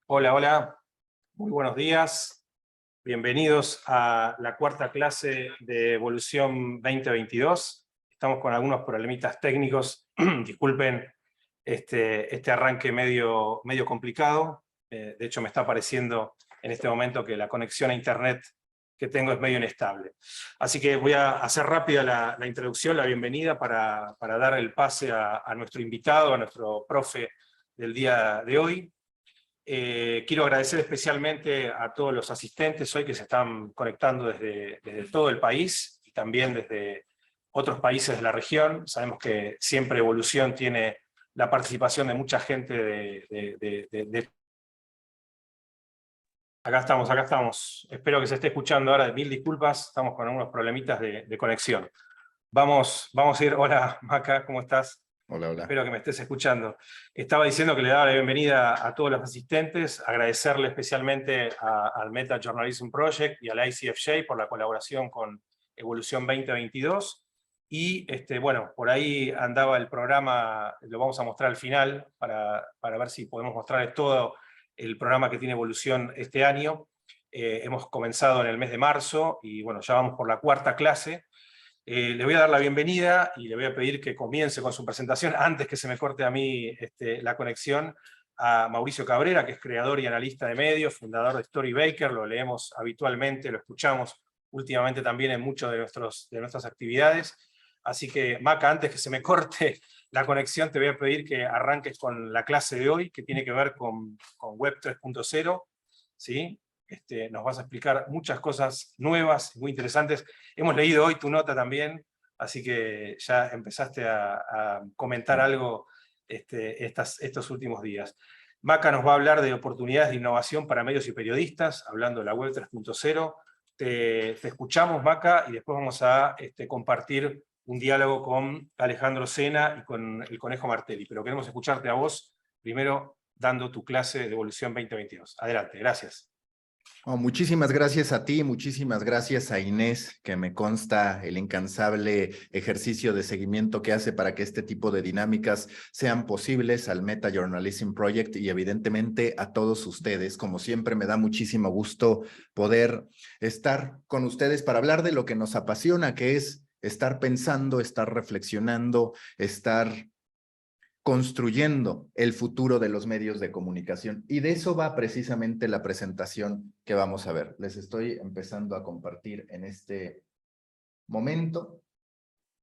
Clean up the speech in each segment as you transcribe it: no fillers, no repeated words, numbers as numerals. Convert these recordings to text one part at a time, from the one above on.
Hola, hola, muy buenos días. Bienvenidos a la cuarta clase de Evolución 2022. Estamos con algunos problemitas técnicos. Disculpen este arranque medio complicado. De hecho, me está pareciendo en este momento que la conexión a internet que tengo es medio inestable. Así que voy a hacer rápida la introducción, la bienvenida para dar el pase a nuestro invitado, a nuestro profe del día de hoy. Quiero agradecer especialmente a todos los asistentes hoy que se están conectando desde todo el país y también desde otros países de la región. Sabemos que siempre Evolución tiene la participación de mucha gente Acá estamos. Espero que se esté escuchando ahora. Mil disculpas, estamos con algunos problemitas de conexión. Vamos a ir. Hola, Maca, ¿cómo estás? Hola, hola. Espero que me estés escuchando. Estaba diciendo que le daba la bienvenida a todos los asistentes, agradecerle especialmente al Meta Journalism Project y al ICFJ por la colaboración con Evolución 2022. Y bueno, por ahí andaba el programa, lo vamos a mostrar al final, para ver si podemos mostrarles todo el programa que tiene Evolución este año. Hemos comenzado en el mes de marzo y bueno, ya vamos por la cuarta clase. Le voy a dar la bienvenida y le voy a pedir que comience con su presentación, antes que se me corte a mí la conexión, a Mauricio Cabrera, que es creador y analista de medios, fundador de Storybaker. Lo leemos habitualmente, lo escuchamos últimamente también en muchas de nuestras actividades. Así que, Maca, antes que se me corte la conexión, te voy a pedir que arranques con la clase de hoy, que tiene que ver con Web 3.0, ¿sí? Nos vas a explicar muchas cosas nuevas, muy interesantes. Hemos leído hoy tu nota también, así que ya empezaste a comentar algo estos últimos días. Maca nos va a hablar de oportunidades de innovación para medios y periodistas, hablando de la Web 3.0. Te escuchamos, Maca, y después vamos a compartir un diálogo con Alejandro Sena y con el Conejo Martelli. Pero queremos escucharte a vos, primero dando tu clase de Evolución 2022. Adelante, gracias. Muchísimas gracias a ti, muchísimas gracias a Inés, que me consta el incansable ejercicio de seguimiento que hace para que este tipo de dinámicas sean posibles, al Meta Journalism Project y evidentemente a todos ustedes. Como siempre, me da muchísimo gusto poder estar con ustedes para hablar de lo que nos apasiona, que es estar pensando, estar reflexionando, estar construyendo el futuro de los medios de comunicación. Y de eso va precisamente la presentación que vamos a ver. Les estoy empezando a compartir en este momento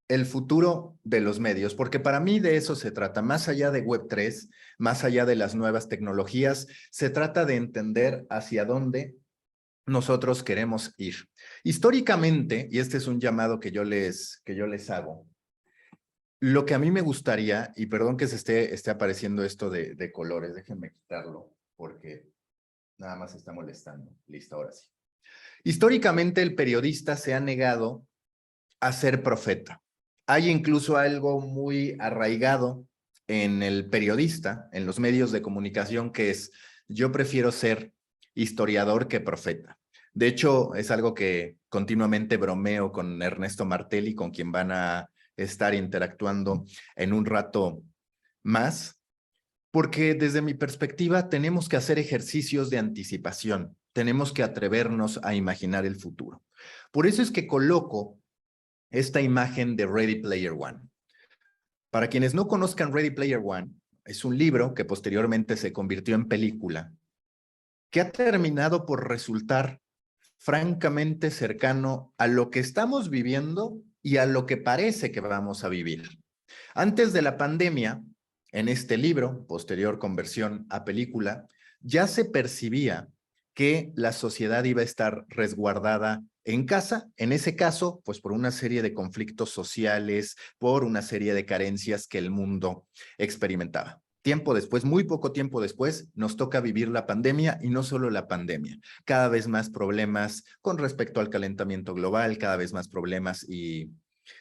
el futuro de los medios, porque para mí de eso se trata. Más allá de Web3, más allá de las nuevas tecnologías, se trata de entender hacia dónde nosotros queremos ir. Históricamente, y este es un llamado que yo les hago, lo que a mí me gustaría, y perdón que se esté apareciendo esto de colores, déjenme quitarlo porque nada más está molestando. Listo, ahora sí. Históricamente el periodista se ha negado a ser profeta. Hay incluso algo muy arraigado en el periodista, en los medios de comunicación, que es: yo prefiero ser historiador que profeta. De hecho, es algo que continuamente bromeo con Ernesto Martelli, con quien van a estar interactuando en un rato más, porque desde mi perspectiva tenemos que hacer ejercicios de anticipación, tenemos que atrevernos a imaginar el futuro. Por eso es que coloco esta imagen de Ready Player One. Para quienes no conozcan Ready Player One, es un libro que posteriormente se convirtió en película, que ha terminado por resultar francamente cercano a lo que estamos viviendo y a lo que parece que vamos a vivir. Antes de la pandemia, en este libro, posterior conversión a película, ya se percibía que la sociedad iba a estar resguardada en casa, en ese caso, pues por una serie de conflictos sociales, por una serie de carencias que el mundo experimentaba. Tiempo después, muy poco tiempo después, nos toca vivir la pandemia, y no solo la pandemia, cada vez más problemas con respecto al calentamiento global, cada vez más problemas y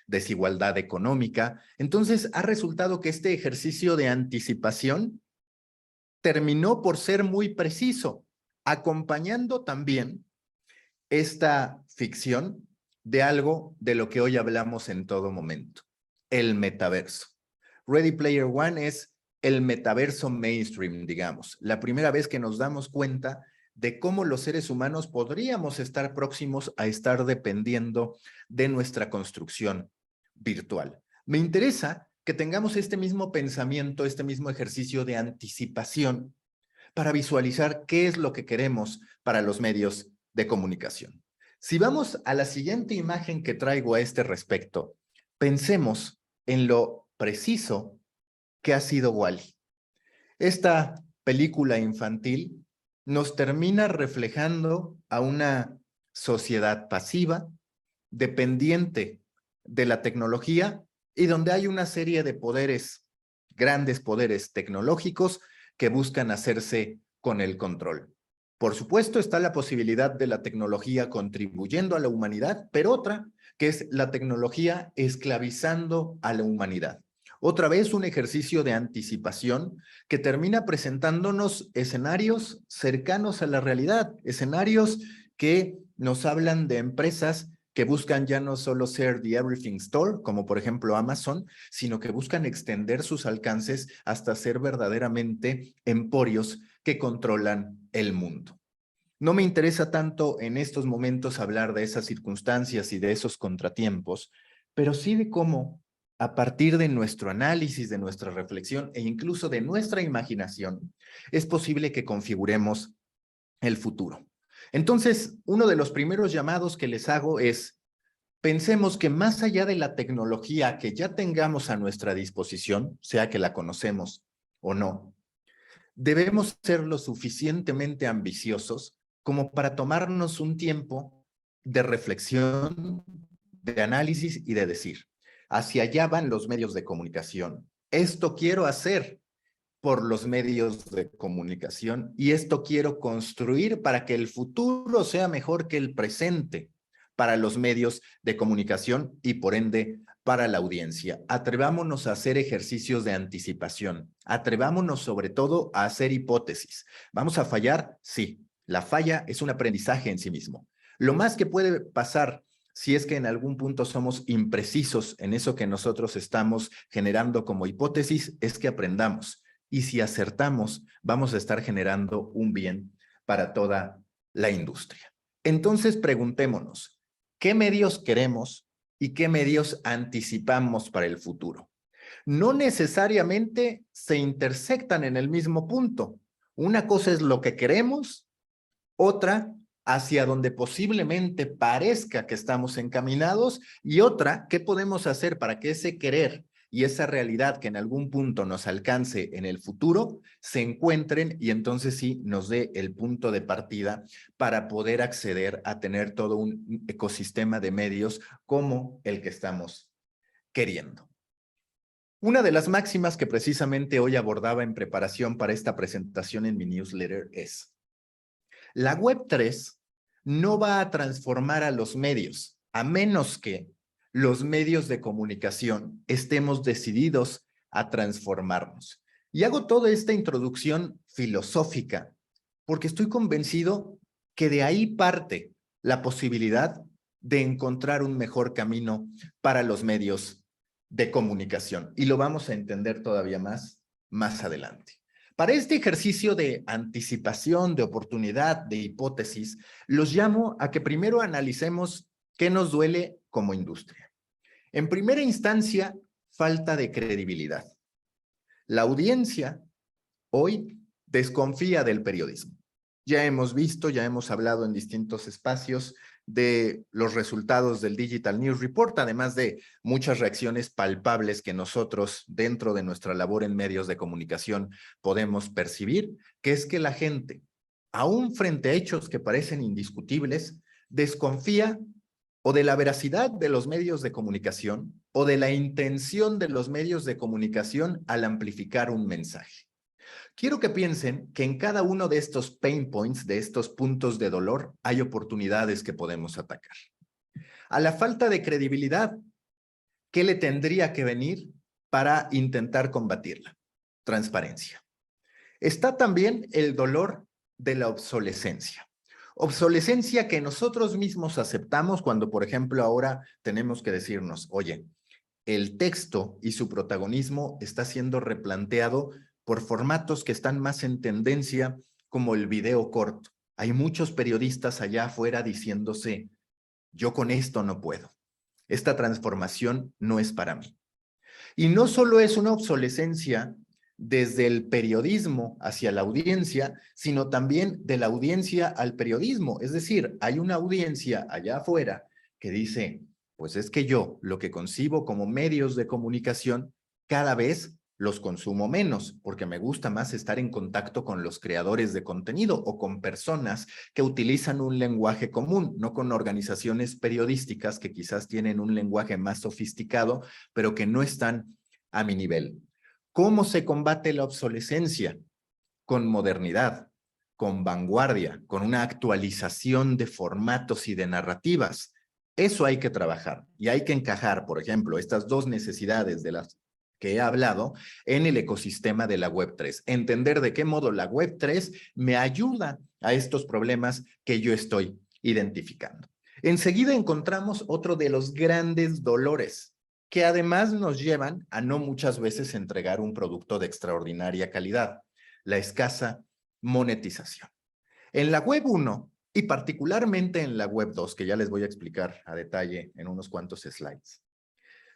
desigualdad económica. Entonces, ha resultado que este ejercicio de anticipación terminó por ser muy preciso, acompañando también esta ficción de algo de lo que hoy hablamos en todo momento: el metaverso. Ready Player One es el metaverso mainstream, digamos, la primera vez que nos damos cuenta de cómo los seres humanos podríamos estar próximos a estar dependiendo de nuestra construcción virtual. Me interesa que tengamos este mismo pensamiento, este mismo ejercicio de anticipación para visualizar qué es lo que queremos para los medios de comunicación. Si vamos a la siguiente imagen que traigo a este respecto, pensemos en lo preciso que ha sido Wall-E. Esta película infantil nos termina reflejando a una sociedad pasiva, dependiente de la tecnología y donde hay una serie de poderes, grandes poderes tecnológicos que buscan hacerse con el control. Por supuesto, está la posibilidad de la tecnología contribuyendo a la humanidad, pero otra que es la tecnología esclavizando a la humanidad. Otra vez un ejercicio de anticipación que termina presentándonos escenarios cercanos a la realidad, escenarios que nos hablan de empresas que buscan ya no solo ser the everything store, como por ejemplo Amazon, sino que buscan extender sus alcances hasta ser verdaderamente emporios que controlan el mundo. No me interesa tanto en estos momentos hablar de esas circunstancias y de esos contratiempos, pero sí de cómo, a partir de nuestro análisis, de nuestra reflexión e incluso de nuestra imaginación, es posible que configuremos el futuro. Entonces, uno de los primeros llamados que les hago es, pensemos que más allá de la tecnología que ya tengamos a nuestra disposición, sea que la conocemos o no, debemos ser lo suficientemente ambiciosos como para tomarnos un tiempo de reflexión, de análisis y de decir, hacia allá van los medios de comunicación. Esto quiero hacer por los medios de comunicación y esto quiero construir para que el futuro sea mejor que el presente para los medios de comunicación y por ende para la audiencia. Atrevámonos a hacer ejercicios de anticipación. Atrevámonos sobre todo a hacer hipótesis. ¿Vamos a fallar? Sí. La falla es un aprendizaje en sí mismo. Lo más que puede pasar si es que en algún punto somos imprecisos en eso que nosotros estamos generando como hipótesis, es que aprendamos. Y si acertamos, vamos a estar generando un bien para toda la industria. Entonces, preguntémonos, ¿qué medios queremos y qué medios anticipamos para el futuro? No necesariamente se intersectan en el mismo punto. Una cosa es lo que queremos, otra hacia donde posiblemente parezca que estamos encaminados y otra, ¿qué podemos hacer para que ese querer y esa realidad que en algún punto nos alcance en el futuro se encuentren y entonces sí nos dé el punto de partida para poder acceder a tener todo un ecosistema de medios como el que estamos queriendo? Una de las máximas que precisamente hoy abordaba en preparación para esta presentación en mi newsletter es: la Web3 no va a transformar a los medios, a menos que los medios de comunicación estemos decididos a transformarnos. Y hago toda esta introducción filosófica porque estoy convencido que de ahí parte la posibilidad de encontrar un mejor camino para los medios de comunicación. Y lo vamos a entender todavía más adelante. Para este ejercicio de anticipación, de oportunidad, de hipótesis, los llamo a que primero analicemos qué nos duele como industria. En primera instancia, falta de credibilidad. La audiencia hoy desconfía del periodismo. Ya hemos visto, ya hemos hablado en distintos espacios de los resultados del Digital News Report, además de muchas reacciones palpables que nosotros dentro de nuestra labor en medios de comunicación podemos percibir, que es que la gente, aún frente a hechos que parecen indiscutibles, desconfía o de la veracidad de los medios de comunicación o de la intención de los medios de comunicación al amplificar un mensaje. Quiero que piensen que en cada uno de estos pain points, de estos puntos de dolor, hay oportunidades que podemos atacar. A la falta de credibilidad, ¿qué le tendría que venir para intentar combatirla? Transparencia. Está también el dolor de la obsolescencia. Obsolescencia que nosotros mismos aceptamos cuando, por ejemplo, ahora tenemos que decirnos, oye, el texto y su protagonismo está siendo replanteado por formatos que están más en tendencia, como el video corto. Hay muchos periodistas allá afuera diciéndose, yo con esto no puedo. Esta transformación no es para mí. Y no solo es una obsolescencia desde el periodismo hacia la audiencia, sino también de la audiencia al periodismo. Es decir, hay una audiencia allá afuera que dice, pues es que yo lo que concibo como medios de comunicación cada vez los consumo menos, porque me gusta más estar en contacto con los creadores de contenido o con personas que utilizan un lenguaje común, no con organizaciones periodísticas que quizás tienen un lenguaje más sofisticado, pero que no están a mi nivel. ¿Cómo se combate la obsolescencia? Con modernidad, con vanguardia, con una actualización de formatos y de narrativas. Eso hay que trabajar y hay que encajar, por ejemplo, estas dos necesidades de las que he hablado en el ecosistema de la Web3. Entender de qué modo la Web3 me ayuda a estos problemas que yo estoy identificando. Enseguida encontramos otro de los grandes dolores que además nos llevan a no muchas veces entregar un producto de extraordinaria calidad, la escasa monetización. En la web 1 y particularmente en la web 2, que ya les voy a explicar a detalle en unos cuantos slides,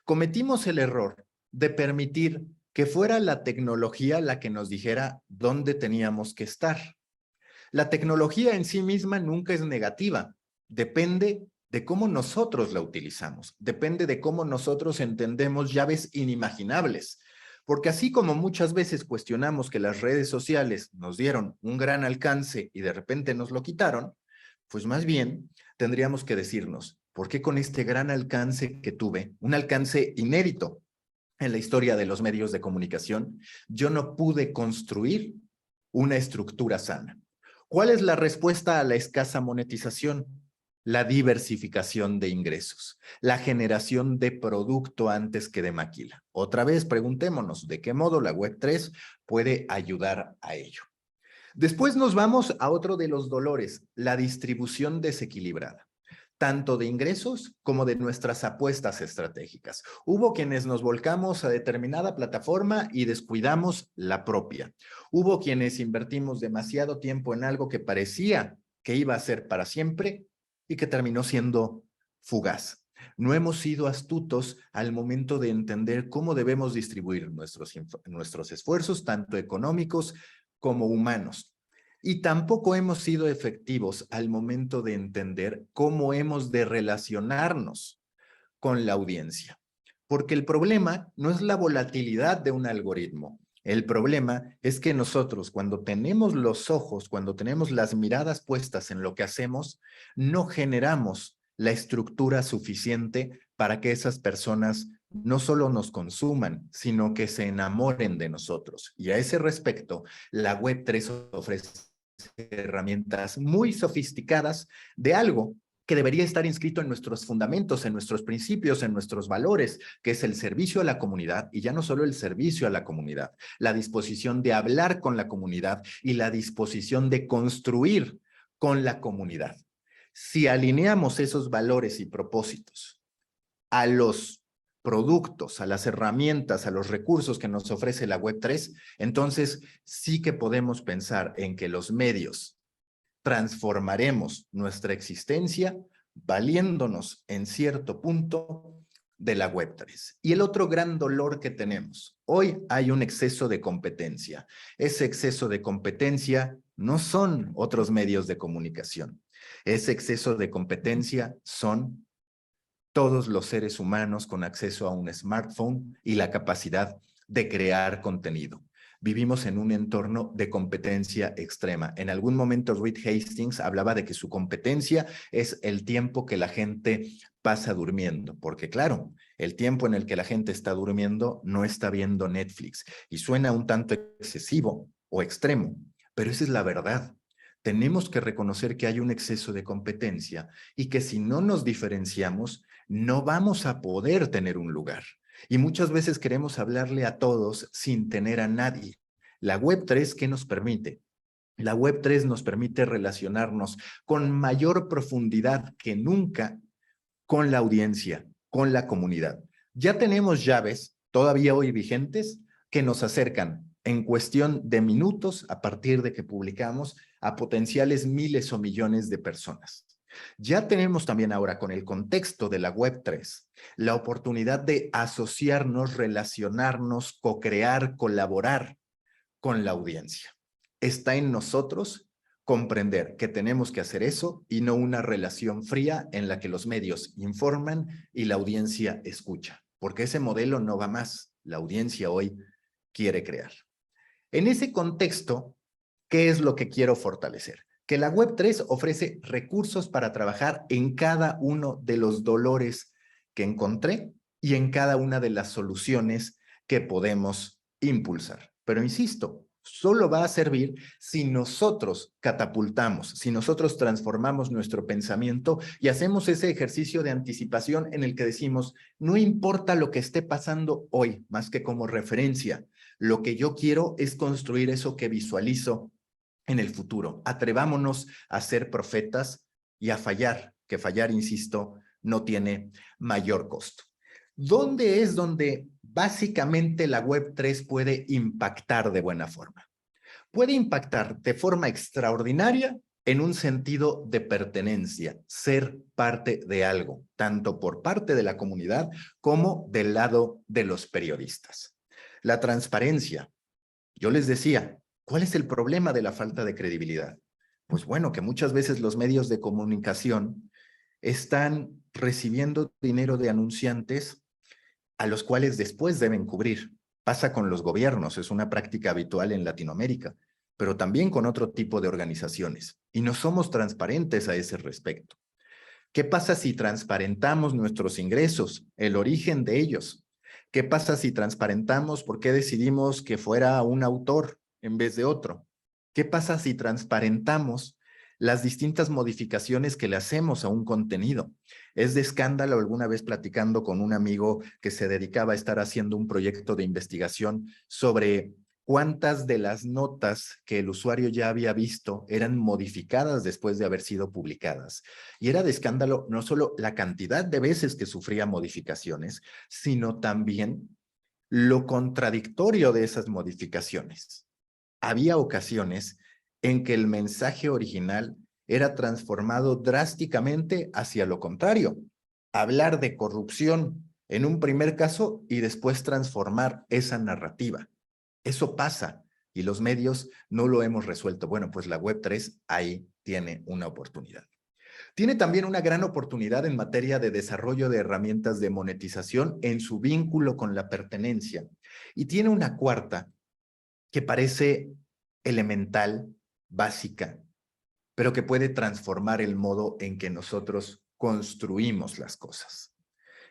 cometimos el error de permitir que fuera la tecnología la que nos dijera dónde teníamos que estar. La tecnología en sí misma nunca es negativa, depende de cómo nosotros la utilizamos, depende de cómo nosotros entendemos llaves inimaginables. Porque así como muchas veces cuestionamos que las redes sociales nos dieron un gran alcance y de repente nos lo quitaron, pues más bien tendríamos que decirnos, ¿por qué con este gran alcance que tuve, un alcance inédito en la historia de los medios de comunicación, yo no pude construir una estructura sana? ¿Cuál es la respuesta a la escasa monetización? La diversificación de ingresos, la generación de producto antes que de maquila. Otra vez, preguntémonos, ¿de qué modo la Web3 puede ayudar a ello? Después nos vamos a otro de los dolores, la distribución desequilibrada, tanto de ingresos como de nuestras apuestas estratégicas. Hubo quienes nos volcamos a determinada plataforma y descuidamos la propia. Hubo quienes invertimos demasiado tiempo en algo que parecía que iba a ser para siempre y que terminó siendo fugaz. No hemos sido astutos al momento de entender cómo debemos distribuir nuestros esfuerzos, tanto económicos como humanos. Y tampoco hemos sido efectivos al momento de entender cómo hemos de relacionarnos con la audiencia. Porque el problema no es la volatilidad de un algoritmo. El problema es que nosotros, cuando tenemos los ojos, cuando tenemos las miradas puestas en lo que hacemos, no generamos la estructura suficiente para que esas personas no solo nos consuman, sino que se enamoren de nosotros. Y a ese respecto, la Web3 ofrece herramientas muy sofisticadas de algo que debería estar inscrito en nuestros fundamentos, en nuestros principios, en nuestros valores, que es el servicio a la comunidad, y ya no solo el servicio a la comunidad, la disposición de hablar con la comunidad y la disposición de construir con la comunidad. Si alineamos esos valores y propósitos a los productos, a las herramientas, a los recursos que nos ofrece la Web3, entonces sí que podemos pensar en que los medios transformaremos nuestra existencia valiéndonos en cierto punto de la Web3. Y el otro gran dolor que tenemos, hoy hay un exceso de competencia. Ese exceso de competencia no son otros medios de comunicación. Ese exceso de competencia son todos los seres humanos con acceso a un smartphone y la capacidad de crear contenido. Vivimos en un entorno de competencia extrema. En algún momento Reed Hastings hablaba de que su competencia es el tiempo que la gente pasa durmiendo, porque claro, el tiempo en el que la gente está durmiendo no está viendo Netflix y suena un tanto excesivo o extremo, pero esa es la verdad. Tenemos que reconocer que hay un exceso de competencia y que si no nos diferenciamos, no vamos a poder tener un lugar. Y muchas veces queremos hablarle a todos sin tener a nadie. La Web3, ¿qué nos permite? La Web3 nos permite relacionarnos con mayor profundidad que nunca con la audiencia, con la comunidad. Ya tenemos llaves, todavía hoy vigentes, que nos acercan en cuestión de minutos a partir de que publicamos a potenciales miles o millones de personas. Ya tenemos también ahora, con el contexto de la Web3, la oportunidad de asociarnos, relacionarnos, co-crear, colaborar con la audiencia. Está en nosotros comprender que tenemos que hacer eso y no una relación fría en la que los medios informan y la audiencia escucha, porque ese modelo no va más. La audiencia hoy quiere crear. En ese contexto, ¿qué es lo que quiero fortalecer? Que la Web3 ofrece recursos para trabajar en cada uno de los dolores que encontré y en cada una de las soluciones que podemos impulsar. Pero insisto, solo va a servir si nosotros catapultamos, si nosotros transformamos nuestro pensamiento y hacemos ese ejercicio de anticipación en el que decimos, no importa lo que esté pasando hoy, más que como referencia, lo que yo quiero es construir eso que visualizo en el futuro. Atrevámonos a ser profetas y a fallar, que fallar, insisto, no tiene mayor costo. ¿Dónde es donde básicamente la Web3 puede impactar de buena forma? Puede impactar de forma extraordinaria en un sentido de pertenencia, ser parte de algo, tanto por parte de la comunidad como del lado de los periodistas. La transparencia. Yo les decía, ¿cuál es el problema de la falta de credibilidad? Pues bueno, que muchas veces los medios de comunicación están recibiendo dinero de anunciantes a los cuales después deben cubrir. Pasa con los gobiernos, es una práctica habitual en Latinoamérica, pero también con otro tipo de organizaciones. Y no somos transparentes a ese respecto. ¿Qué pasa si transparentamos nuestros ingresos, el origen de ellos? ¿Qué pasa si transparentamos por qué decidimos que fuera un autor en vez de otro? ¿Qué pasa si transparentamos las distintas modificaciones que le hacemos a un contenido? Es de escándalo, alguna vez platicando con un amigo que se dedicaba a estar haciendo un proyecto de investigación sobre cuántas de las notas que el usuario ya había visto eran modificadas después de haber sido publicadas. Y era de escándalo no solo la cantidad de veces que sufría modificaciones, sino también lo contradictorio de esas modificaciones. Había ocasiones en que el mensaje original era transformado drásticamente hacia lo contrario. Hablar de corrupción en un primer caso y después transformar esa narrativa. Eso pasa y los medios no lo hemos resuelto. Bueno, pues la Web3 ahí tiene una oportunidad. Tiene también una gran oportunidad en materia de desarrollo de herramientas de monetización en su vínculo con la pertenencia. Y tiene una cuarta que parece elemental, básica, pero que puede transformar el modo en que nosotros construimos las cosas.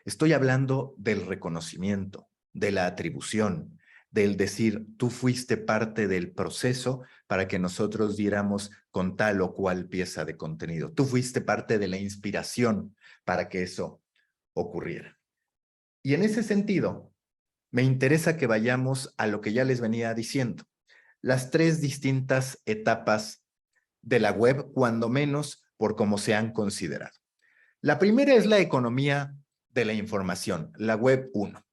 Estoy hablando del reconocimiento, de la atribución, del decir, tú fuiste parte del proceso para que nosotros diéramos con tal o cual pieza de contenido. Tú fuiste parte de la inspiración para que eso ocurriera. Y en ese sentido, me interesa que vayamos a lo que ya les venía diciendo. Las tres distintas etapas de la web, cuando menos por cómo se han considerado. La primera es la economía de la información, la web 1.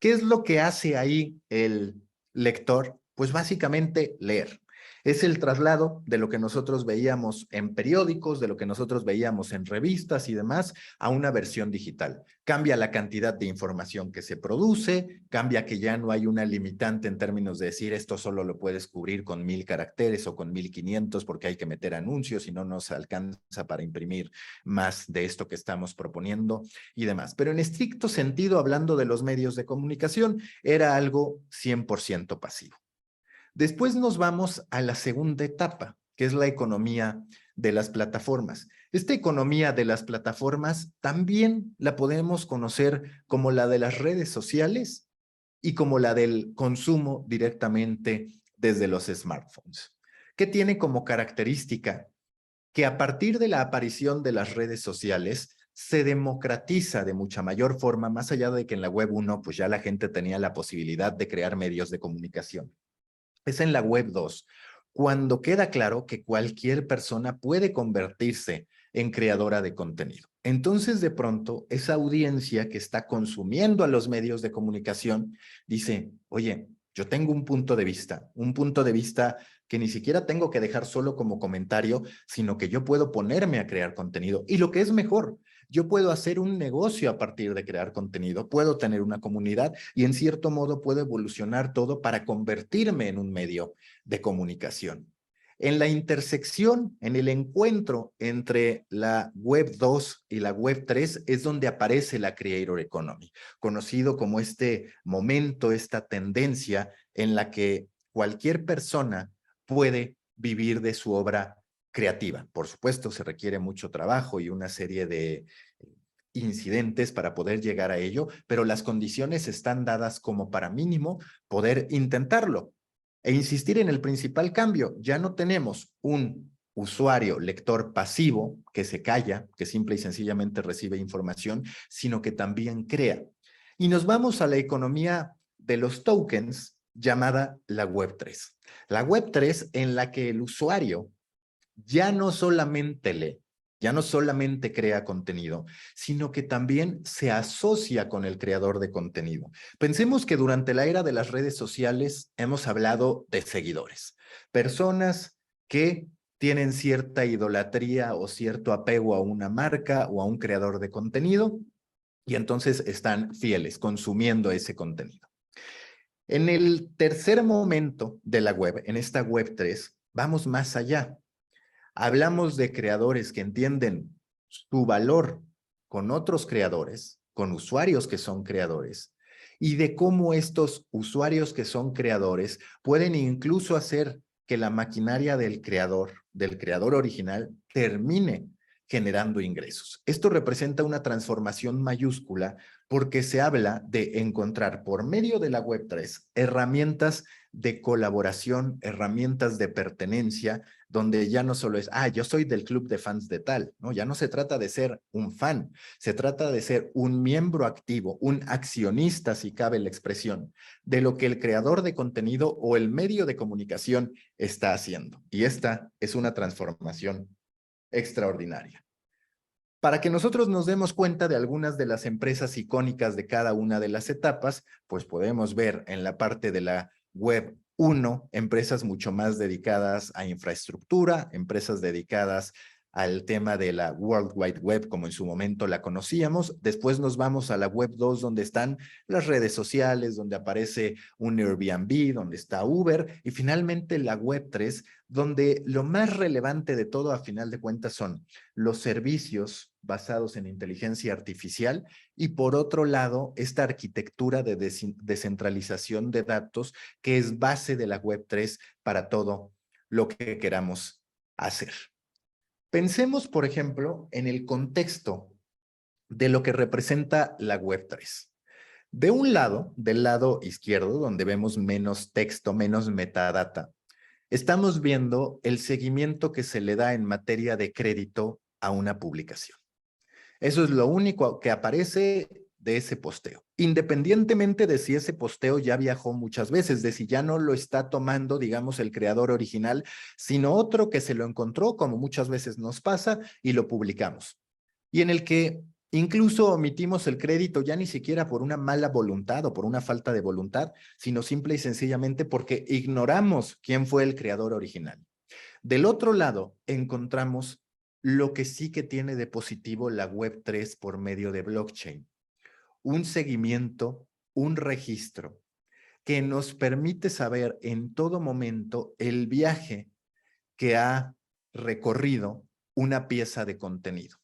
¿Qué es lo que hace ahí el lector? Pues básicamente leer. Es el traslado de lo que nosotros veíamos en periódicos, de lo que nosotros veíamos en revistas y demás, a una versión digital. Cambia la cantidad de información que se produce, cambia que ya no hay una limitante en términos de decir esto solo lo puedes cubrir con 1000 caracteres o con 1500 porque hay que meter anuncios y no nos alcanza para imprimir más de esto que estamos proponiendo y demás. Pero en estricto sentido, hablando de los medios de comunicación, era algo 100% pasivo. Después nos vamos a la segunda etapa, que es la economía de las plataformas. Esta economía de las plataformas también la podemos conocer como la de las redes sociales y como la del consumo directamente desde los smartphones, que tiene como característica que a partir de la aparición de las redes sociales se democratiza de mucha mayor forma, más allá de que en la web 1 pues ya la gente tenía la posibilidad de crear medios de comunicación. Es en la web 2 cuando queda claro que cualquier persona puede convertirse en creadora de contenido. Entonces, de pronto, esa audiencia que está consumiendo a los medios de comunicación dice, oye, Yo tengo un punto de vista que ni siquiera tengo que dejar solo como comentario, sino que yo puedo ponerme a crear contenido. Y lo que es mejor, yo puedo hacer un negocio a partir de crear contenido, puedo tener una comunidad y en cierto modo puedo evolucionar todo para convertirme en un medio de comunicación. En la intersección, en el encuentro entre la Web 2 y la Web 3 es donde aparece la Creator Economy, conocido como este momento, esta tendencia en la que cualquier persona puede vivir de su obra creativa. Por supuesto, se requiere mucho trabajo y una serie de incidentes para poder llegar a ello, pero las condiciones están dadas como para mínimo poder intentarlo. E insistir en el principal cambio, ya no tenemos un usuario lector pasivo que se calla, que simple y sencillamente recibe información, sino que también crea. Y nos vamos a la economía de los tokens llamada la Web 3. La Web 3 en la que el usuario ya no solamente lee, ya no solamente crea contenido, sino que también se asocia con el creador de contenido. Pensemos que durante la era de las redes sociales hemos hablado de seguidores, personas que tienen cierta idolatría o cierto apego a una marca o a un creador de contenido y entonces están fieles, consumiendo ese contenido. En el tercer momento de la web, en esta Web 3, vamos más allá. Hablamos de creadores que entienden su valor con otros creadores, con usuarios que son creadores, y de cómo estos usuarios que son creadores pueden incluso hacer que la maquinaria del creador original, termine generando ingresos. Esto representa una transformación mayúscula porque se habla de encontrar por medio de la Web 3 herramientas de colaboración, herramientas de pertenencia, donde ya no solo es, yo soy del club de fans de tal, ¿no? Ya no se trata de ser un fan, se trata de ser un miembro activo, un accionista, si cabe la expresión, de lo que el creador de contenido o el medio de comunicación está haciendo. Y esta es una transformación extraordinaria. Para que nosotros nos demos cuenta de algunas de las empresas icónicas de cada una de las etapas, pues podemos ver en la parte de la Web 1, empresas mucho más dedicadas a infraestructura, empresas dedicadas al tema de la World Wide Web, como en su momento la conocíamos. Después nos vamos a la Web 2, donde están las redes sociales, donde aparece un Airbnb, donde está Uber, y finalmente la Web 3, donde lo más relevante de todo, a final de cuentas, son los servicios basados en inteligencia artificial y, por otro lado, esta arquitectura de descentralización de datos que es base de la Web 3 para todo lo que queramos hacer. Pensemos, por ejemplo, en el contexto de lo que representa la Web 3. De un lado, del lado izquierdo, donde vemos menos texto, menos metadata, estamos viendo el seguimiento que se le da en materia de crédito a una publicación. Eso es lo único que aparece de ese posteo, independientemente de si ese posteo ya viajó muchas veces, de si ya no lo está tomando, digamos, el creador original, sino otro que se lo encontró, como muchas veces nos pasa, y lo publicamos. Y en el que incluso omitimos el crédito ya ni siquiera por una mala voluntad o por una falta de voluntad, sino simple y sencillamente porque ignoramos quién fue el creador original. Del otro lado, encontramos lo que sí que tiene de positivo la Web 3 por medio de blockchain. Un seguimiento, un registro que nos permite saber en todo momento el viaje que ha recorrido una pieza de contenido,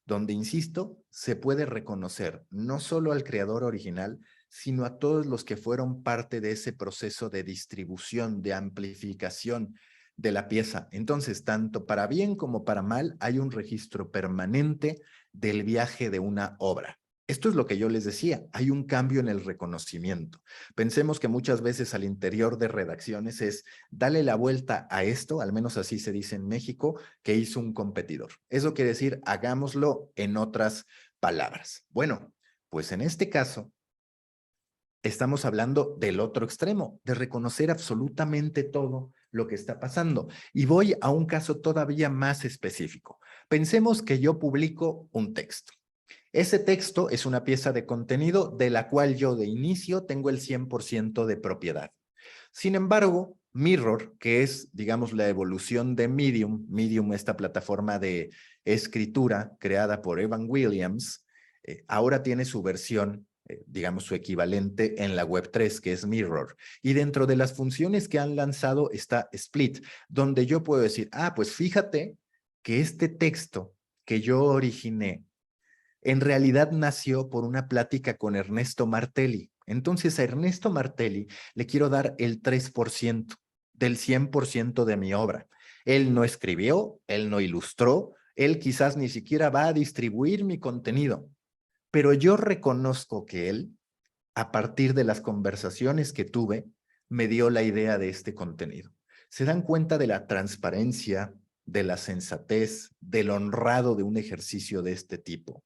donde, insisto, se puede reconocer no solo al creador original, sino a todos los que fueron parte de ese proceso de distribución, de amplificación de la pieza. Entonces, tanto para bien como para mal, hay un registro permanente del viaje de una obra. Esto es lo que yo les decía, hay un cambio en el reconocimiento. Pensemos que muchas veces al interior de redacciones es, dale la vuelta a esto, al menos así se dice en México, que hizo un competidor. Eso quiere decir, hagámoslo en otras palabras. Bueno, pues en este caso, estamos hablando del otro extremo, de reconocer absolutamente todo lo que está pasando. Y voy a un caso todavía más específico. Pensemos que yo publico un texto. Ese texto es una pieza de contenido de la cual yo de inicio tengo el 100% de propiedad. Sin embargo, Mirror, que es, digamos, la evolución de Medium, esta plataforma de escritura creada por Evan Williams, ahora tiene su versión, digamos, su equivalente en la Web3, que es Mirror. Y dentro de las funciones que han lanzado está Split, donde yo puedo decir, pues fíjate que este texto que yo originé en realidad nació por una plática con Ernesto Martelli. Entonces a Ernesto Martelli le quiero dar el 3% del 100% de mi obra. Él no escribió, él no ilustró, él quizás ni siquiera va a distribuir mi contenido, pero yo reconozco que él, a partir de las conversaciones que tuve, me dio la idea de este contenido. ¿Se dan cuenta de la transparencia, de la sensatez, del honrado de un ejercicio de este tipo?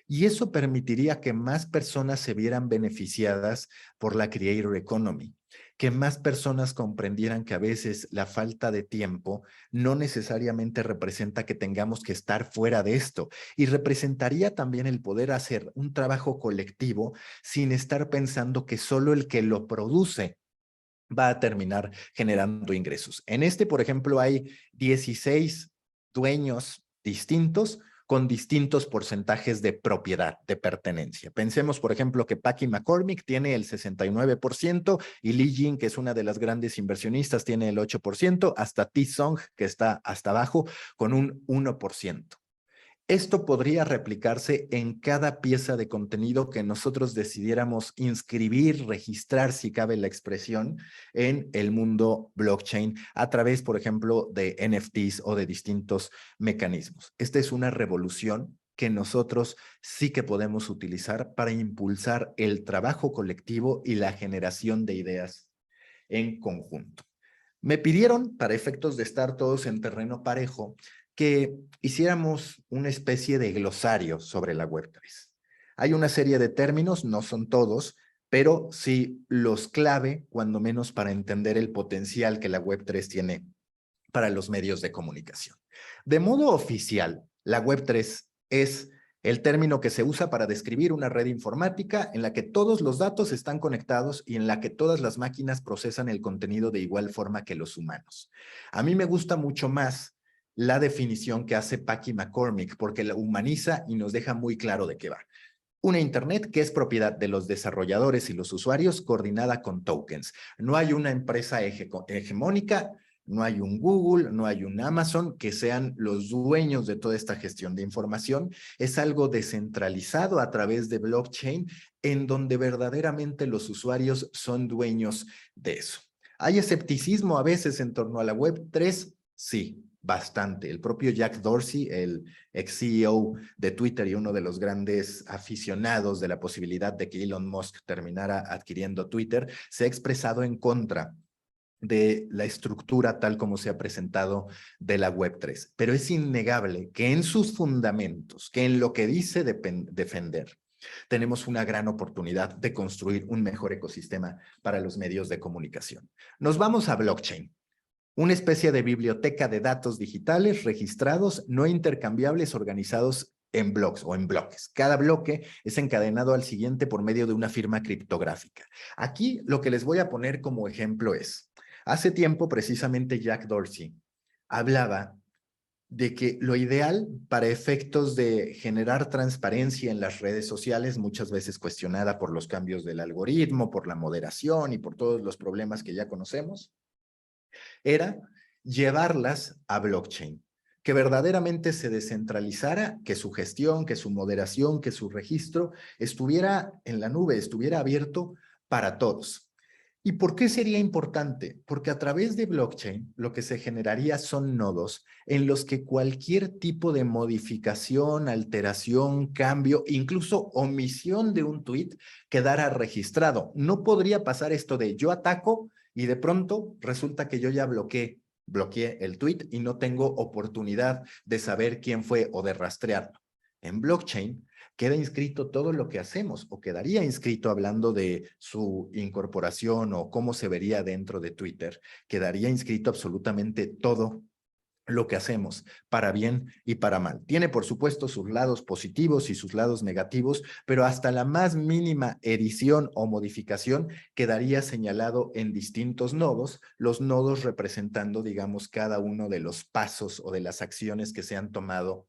Y eso permitiría que más personas se vieran beneficiadas por la Creator Economy, que más personas comprendieran que a veces la falta de tiempo no necesariamente representa que tengamos que estar fuera de esto, y representaría también el poder hacer un trabajo colectivo sin estar pensando que solo el que lo produce va a terminar generando ingresos. En este, por ejemplo, hay 16 dueños distintos con distintos porcentajes de propiedad, de pertenencia. Pensemos, por ejemplo, que Packy McCormick tiene el 69% y Li Jin, que es una de las grandes inversionistas, tiene el 8%, hasta T-Song, que está hasta abajo, con un 1%. Esto podría replicarse en cada pieza de contenido que nosotros decidiéramos inscribir, registrar, si cabe la expresión, en el mundo blockchain a través, por ejemplo, de NFTs o de distintos mecanismos. Esta es una revolución que nosotros sí que podemos utilizar para impulsar el trabajo colectivo y la generación de ideas en conjunto. Me pidieron, para efectos de estar todos en terreno parejo, que hiciéramos una especie de glosario sobre la Web3. Hay una serie de términos, no son todos, pero sí los clave, cuando menos para entender el potencial que la Web3 tiene para los medios de comunicación. De modo oficial, la Web3 es el término que se usa para describir una red informática en la que todos los datos están conectados y en la que todas las máquinas procesan el contenido de igual forma que los humanos. A mí me gusta mucho más la definición que hace Packy McCormick porque la humaniza y nos deja muy claro de qué va. Una Internet que es propiedad de los desarrolladores y los usuarios coordinada con tokens. No hay una empresa hegemónica, no hay un Google, no hay un Amazon que sean los dueños de toda esta gestión de información. Es algo descentralizado a través de blockchain en donde verdaderamente los usuarios son dueños de eso. ¿Hay escepticismo a veces en torno a la Web3? Sí, bastante. El propio Jack Dorsey, el ex CEO de Twitter y uno de los grandes aficionados de la posibilidad de que Elon Musk terminara adquiriendo Twitter, se ha expresado en contra de la estructura tal como se ha presentado de la Web3. Pero es innegable que en sus fundamentos, que en lo que dice defender, tenemos una gran oportunidad de construir un mejor ecosistema para los medios de comunicación. Nos vamos a blockchain. Una especie de biblioteca de datos digitales registrados, no intercambiables, organizados en blocks o en bloques. Cada bloque es encadenado al siguiente por medio de una firma criptográfica. Aquí lo que les voy a poner como ejemplo es, hace tiempo precisamente Jack Dorsey hablaba de que lo ideal para efectos de generar transparencia en las redes sociales, muchas veces cuestionada por los cambios del algoritmo, por la moderación y por todos los problemas que ya conocemos, era llevarlas a blockchain, que verdaderamente se descentralizara, que su gestión, que su moderación, que su registro estuviera en la nube, estuviera abierto para todos. ¿Y por qué sería importante? Porque a través de blockchain lo que se generaría son nodos en los que cualquier tipo de modificación, alteración, cambio, incluso omisión de un tweet quedara registrado. No podría pasar esto de yo ataco y de pronto resulta que yo ya bloqueé el tweet y no tengo oportunidad de saber quién fue o de rastrearlo. En blockchain queda inscrito todo lo que hacemos o quedaría inscrito hablando de su incorporación o cómo se vería dentro de Twitter. Quedaría inscrito absolutamente todo lo que hacemos, para bien y para mal. Tiene, por supuesto, sus lados positivos y sus lados negativos, pero hasta la más mínima edición o modificación quedaría señalado en distintos nodos, los nodos representando, digamos, cada uno de los pasos o de las acciones que se han tomado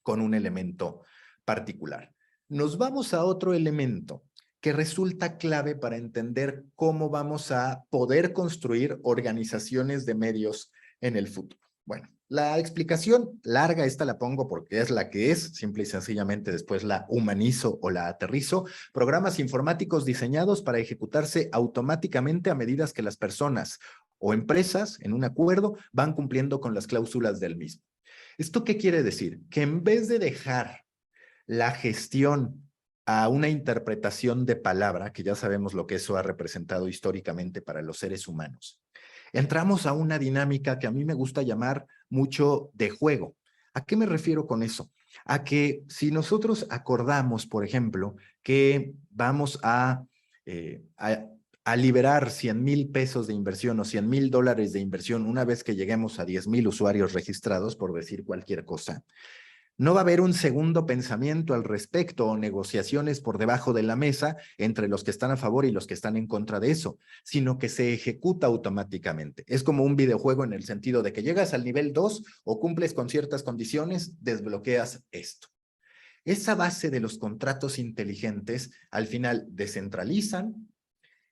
con un elemento particular. Nos vamos a otro elemento que resulta clave para entender cómo vamos a poder construir organizaciones de medios en el futuro. Bueno, la explicación larga, esta la pongo porque es la que es, simple y sencillamente después la humanizo o la aterrizo. Programas informáticos diseñados para ejecutarse automáticamente a medida que las personas o empresas en un acuerdo van cumpliendo con las cláusulas del mismo. ¿Esto qué quiere decir? Que en vez de dejar la gestión a una interpretación de palabra, que ya sabemos lo que eso ha representado históricamente para los seres humanos, entramos a una dinámica que a mí me gusta llamar mucho de juego. ¿A qué me refiero con eso? A que si nosotros acordamos, por ejemplo, que vamos a liberar 100,000 pesos de inversión o 100,000 dólares de inversión una vez que lleguemos a 10,000 usuarios registrados, por decir cualquier cosa, no va a haber un segundo pensamiento al respecto o negociaciones por debajo de la mesa entre los que están a favor y los que están en contra de eso, sino que se ejecuta automáticamente. Es como un videojuego en el sentido de que llegas al nivel 2 o cumples con ciertas condiciones, desbloqueas esto. Esa base de los contratos inteligentes al final descentralizan,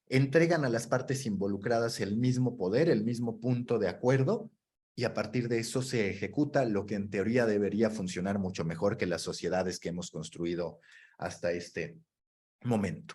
entregan a las partes involucradas el mismo poder, el mismo punto de acuerdo, y a partir de eso se ejecuta lo que en teoría debería funcionar mucho mejor que las sociedades que hemos construido hasta este momento.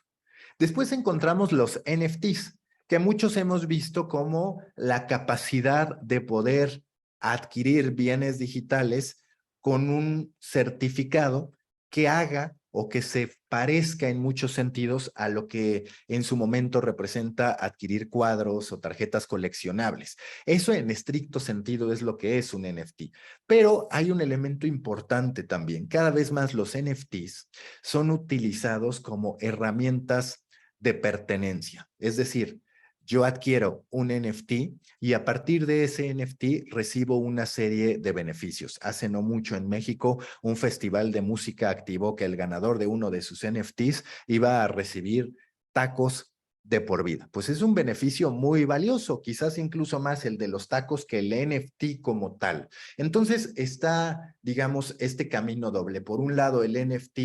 Después encontramos los NFTs, que muchos hemos visto como la capacidad de poder adquirir bienes digitales con un certificado que haga o que se parezca en muchos sentidos a lo que en su momento representa adquirir cuadros o tarjetas coleccionables. Eso en estricto sentido es lo que es un NFT. Pero hay un elemento importante también. Cada vez más los NFTs son utilizados como herramientas de pertenencia. Es decir, yo adquiero un NFT y a partir de ese NFT recibo una serie de beneficios. Hace no mucho en México, un festival de música activó que el ganador de uno de sus NFTs iba a recibir tacos de por vida. Pues es un beneficio muy valioso, quizás incluso más el de los tacos que el NFT como tal. Entonces está, digamos, este camino doble. Por un lado, el NFT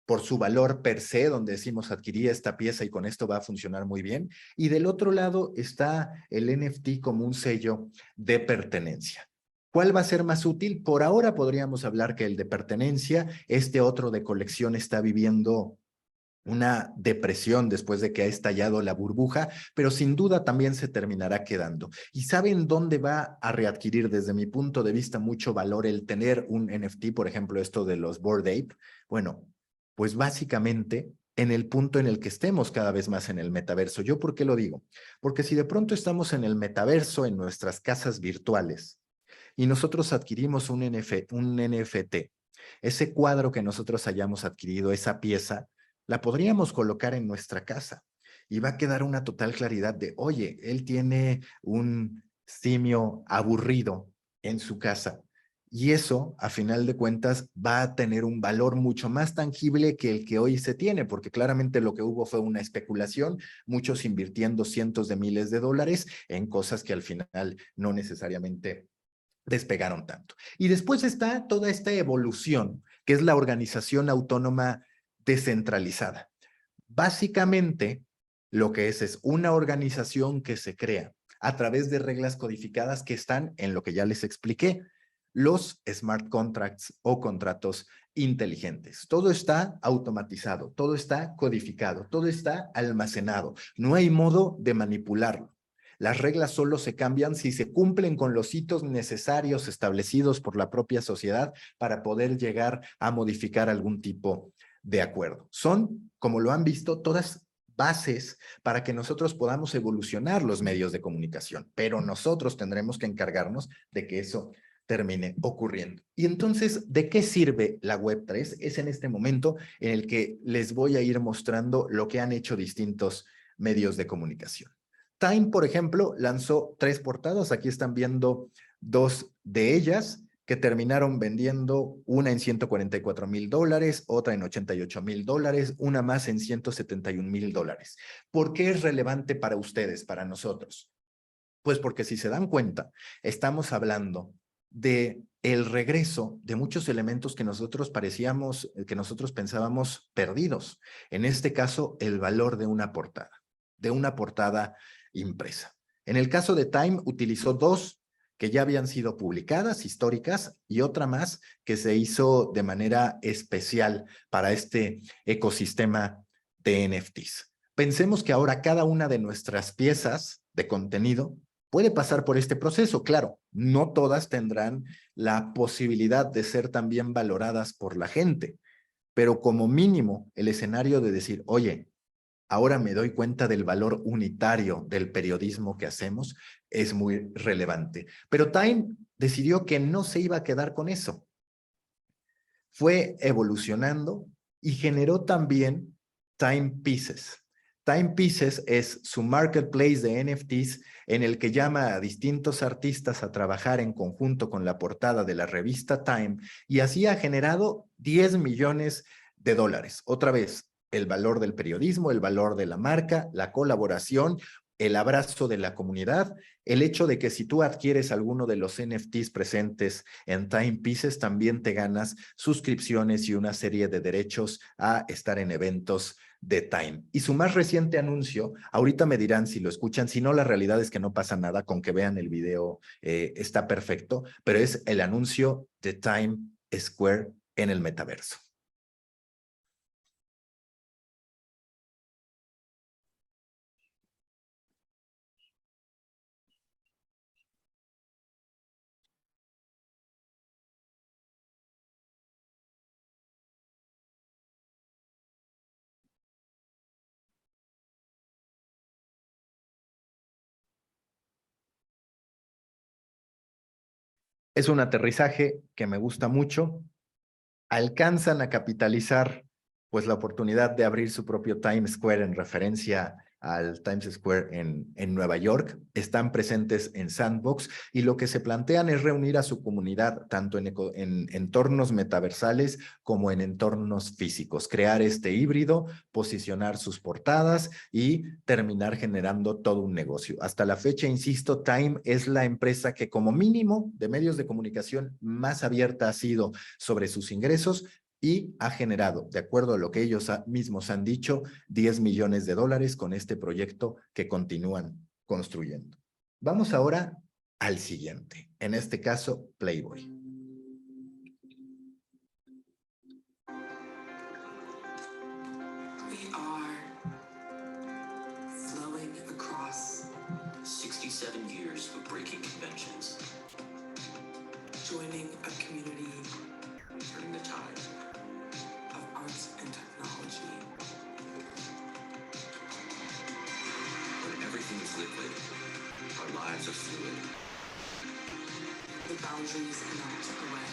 por su valor per se, donde decimos adquirí esta pieza y con esto va a funcionar muy bien. Y del otro lado está el NFT como un sello de pertenencia. ¿Cuál va a ser más útil? Por ahora podríamos hablar que el de pertenencia, este otro de colección está viviendo una depresión después de que ha estallado la burbuja, pero sin duda también se terminará quedando. ¿Y saben dónde va a readquirir desde mi punto de vista mucho valor el tener un NFT, por ejemplo, esto de los Bored Ape? Bueno, pues básicamente en el punto en el que estemos cada vez más en el metaverso. ¿Yo por qué lo digo? Porque si de pronto estamos en el metaverso, en nuestras casas virtuales, y nosotros adquirimos un NFT, ese cuadro que nosotros hayamos adquirido, esa pieza, la podríamos colocar en nuestra casa y va a quedar una total claridad de, oye, él tiene un simio aburrido en su casa. Y eso, a final de cuentas, va a tener un valor mucho más tangible que el que hoy se tiene, porque claramente lo que hubo fue una especulación, muchos invirtiendo cientos de miles de dólares en cosas que al final no necesariamente despegaron tanto. Y después está toda esta evolución, que es la organización autónoma descentralizada. Básicamente, lo que es una organización que se crea a través de reglas codificadas que están en lo que ya les expliqué, los smart contracts o contratos inteligentes. Todo está automatizado, todo está codificado, todo está almacenado. No hay modo de manipularlo. Las reglas solo se cambian si se cumplen con los hitos necesarios establecidos por la propia sociedad para poder llegar a modificar algún tipo de acuerdo. Son, como lo han visto, todas bases para que nosotros podamos evolucionar los medios de comunicación, pero nosotros tendremos que encargarnos de que eso termine ocurriendo. Y entonces, ¿de qué sirve la Web3? Es en este momento en el que les voy a ir mostrando lo que han hecho distintos medios de comunicación. Time, por ejemplo, lanzó 3 portadas. Aquí están viendo 2 de ellas que terminaron vendiendo, una en $144,000, otra en $88,000, una más en $171,000. ¿Por qué es relevante para ustedes, para nosotros? Pues porque si se dan cuenta, estamos hablando de el regreso de muchos elementos que nosotros pensábamos perdidos. En este caso, el valor de una portada impresa. En el caso de Time, utilizó 2 que ya habían sido publicadas, históricas, y otra más que se hizo de manera especial para este ecosistema de NFTs. Pensemos que ahora cada una de nuestras piezas de contenido puede pasar por este proceso. Claro, no todas tendrán la posibilidad de ser también valoradas por la gente, pero como mínimo el escenario de decir, oye, ahora me doy cuenta del valor unitario del periodismo que hacemos, es muy relevante. Pero Time decidió que no se iba a quedar con eso. Fue evolucionando y generó también Time Pieces. Time Pieces es su marketplace de NFTs en el que llama a distintos artistas a trabajar en conjunto con la portada de la revista Time, y así ha generado $10 millones. Otra vez, el valor del periodismo, el valor de la marca, la colaboración, el abrazo de la comunidad, el hecho de que si tú adquieres alguno de los NFTs presentes en Time Pieces, también te ganas suscripciones y una serie de derechos a estar en eventos de Time. Y su más reciente anuncio, ahorita me dirán si lo escuchan, si no, la realidad es que no pasa nada, con que vean el video está perfecto, pero es el anuncio de Time Square en el metaverso. Es un aterrizaje que me gusta mucho. Alcanzan a capitalizar pues la oportunidad de abrir su propio Times Square en referencia al Times Square en Nueva York. Están presentes en Sandbox y lo que se plantean es reunir a su comunidad tanto en entornos metaversales como en entornos físicos, crear este híbrido, posicionar sus portadas y terminar generando todo un negocio. Hasta la fecha, insisto, Time es la empresa que como mínimo de medios de comunicación más abierta ha sido sobre sus ingresos y ha generado, de acuerdo a lo que ellos mismos han dicho, $10 millones con este proyecto que continúan construyendo. Vamos ahora al siguiente, en este caso, Playboy. We are flowing across 67 years of breaking conventions, joining a community, turning the tide of arts and technology. When everything is liquid, our lives are fluid. The boundaries melt away.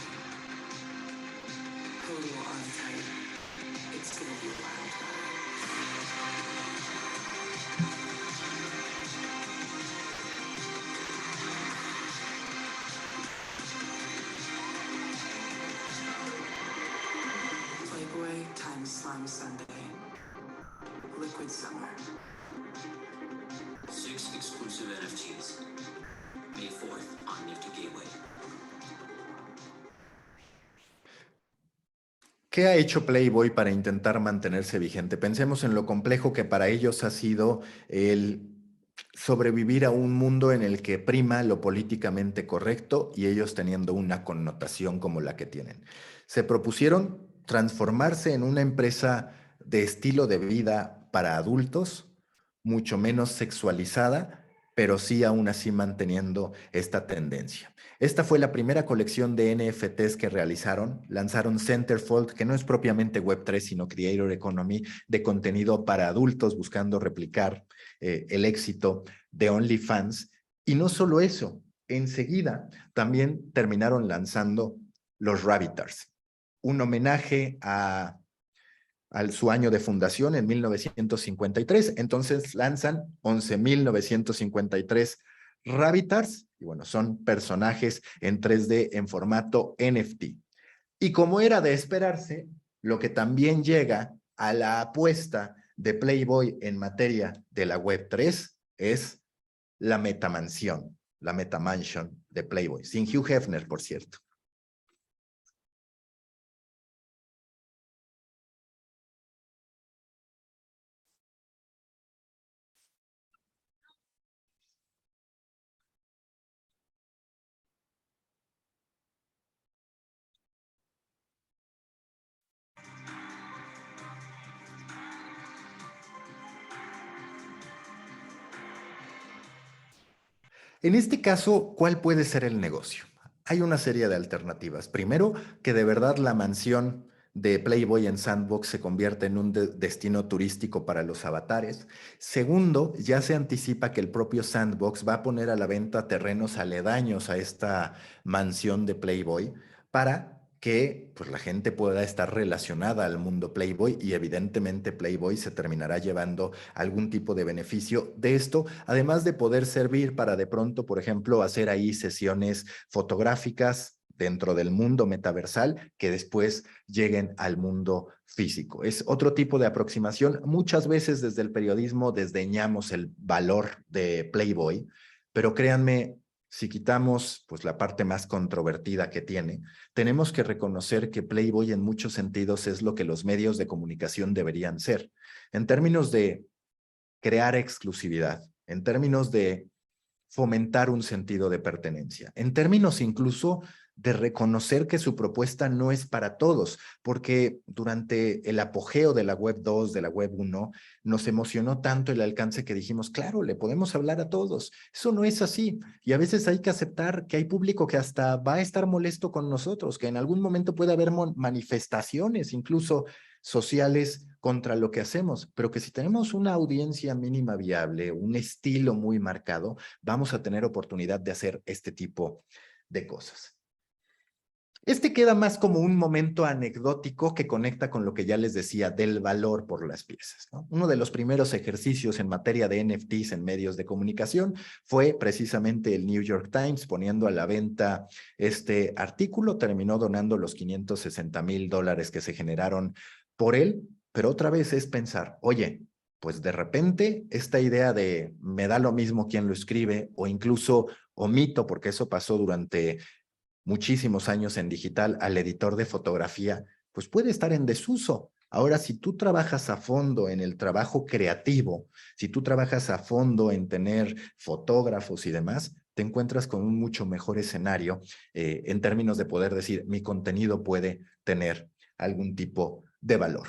Total on tight. It's gonna be a wild ride. Playboy times Slime Sunday. Liquid Summer. 6 exclusive NFTs. May 4th on Nifty Gateway. ¿Qué ha hecho Playboy para intentar mantenerse vigente? Pensemos en lo complejo que para ellos ha sido el sobrevivir a un mundo en el que prima lo políticamente correcto y ellos teniendo una connotación como la que tienen. Se propusieron transformarse en una empresa de estilo de vida para adultos, mucho menos sexualizada, pero sí aún así manteniendo esta tendencia. Esta fue la primera colección de NFTs que realizaron. Lanzaron Centerfold, que no es propiamente Web3, sino Creator Economy, de contenido para adultos, buscando replicar el éxito de OnlyFans. Y no solo eso, enseguida también terminaron lanzando los Rabbitars, un homenaje a su año de fundación en 1953. Entonces lanzan 11.953 Rabbitars, y bueno, son personajes en 3D en formato NFT. Y como era de esperarse, lo que también llega a la apuesta de Playboy en materia de la Web3 es la metamansión, la metamansion de Playboy, sin Hugh Hefner, por cierto. En este caso, ¿cuál puede ser el negocio? Hay una serie de alternativas. Primero, que de verdad la mansión de Playboy en Sandbox se convierte en un destino turístico para los avatares. Segundo, ya se anticipa que el propio Sandbox va a poner a la venta terrenos aledaños a esta mansión de Playboy para que pues, la gente pueda estar relacionada al mundo Playboy y evidentemente Playboy se terminará llevando algún tipo de beneficio de esto, además de poder servir para de pronto, por ejemplo, hacer ahí sesiones fotográficas dentro del mundo metaversal que después lleguen al mundo físico. Es otro tipo de aproximación. Muchas veces desde el periodismo desdeñamos el valor de Playboy, pero créanme, si quitamos pues la parte más controvertida que tiene, tenemos que reconocer que Playboy en muchos sentidos es lo que los medios de comunicación deberían ser, en términos de crear exclusividad, en términos de fomentar un sentido de pertenencia, en términos incluso de reconocer que su propuesta no es para todos, porque durante el apogeo de la Web 2, de la Web 1, nos emocionó tanto el alcance que dijimos, claro, le podemos hablar a todos. Eso no es así. Y a veces hay que aceptar que hay público que hasta va a estar molesto con nosotros, que en algún momento puede haber manifestaciones, incluso sociales contra lo que hacemos, pero que si tenemos una audiencia mínima viable, un estilo muy marcado, vamos a tener oportunidad de hacer este tipo de cosas. Este queda más como un momento anecdótico que conecta con lo que ya les decía del valor por las piezas, ¿no? Uno de los primeros ejercicios en materia de NFTs en medios de comunicación fue precisamente el New York Times poniendo a la venta este artículo, terminó donando los $560,000 que se generaron por él, pero otra vez es pensar, oye, pues de repente esta idea de me da lo mismo quién lo escribe o incluso omito, porque eso pasó durante muchísimos años en digital al editor de fotografía, pues puede estar en desuso. Ahora, si tú trabajas a fondo en el trabajo creativo, si tú trabajas a fondo en tener fotógrafos y demás, te encuentras con un mucho mejor escenario en términos de poder decir, mi contenido puede tener algún tipo de valor.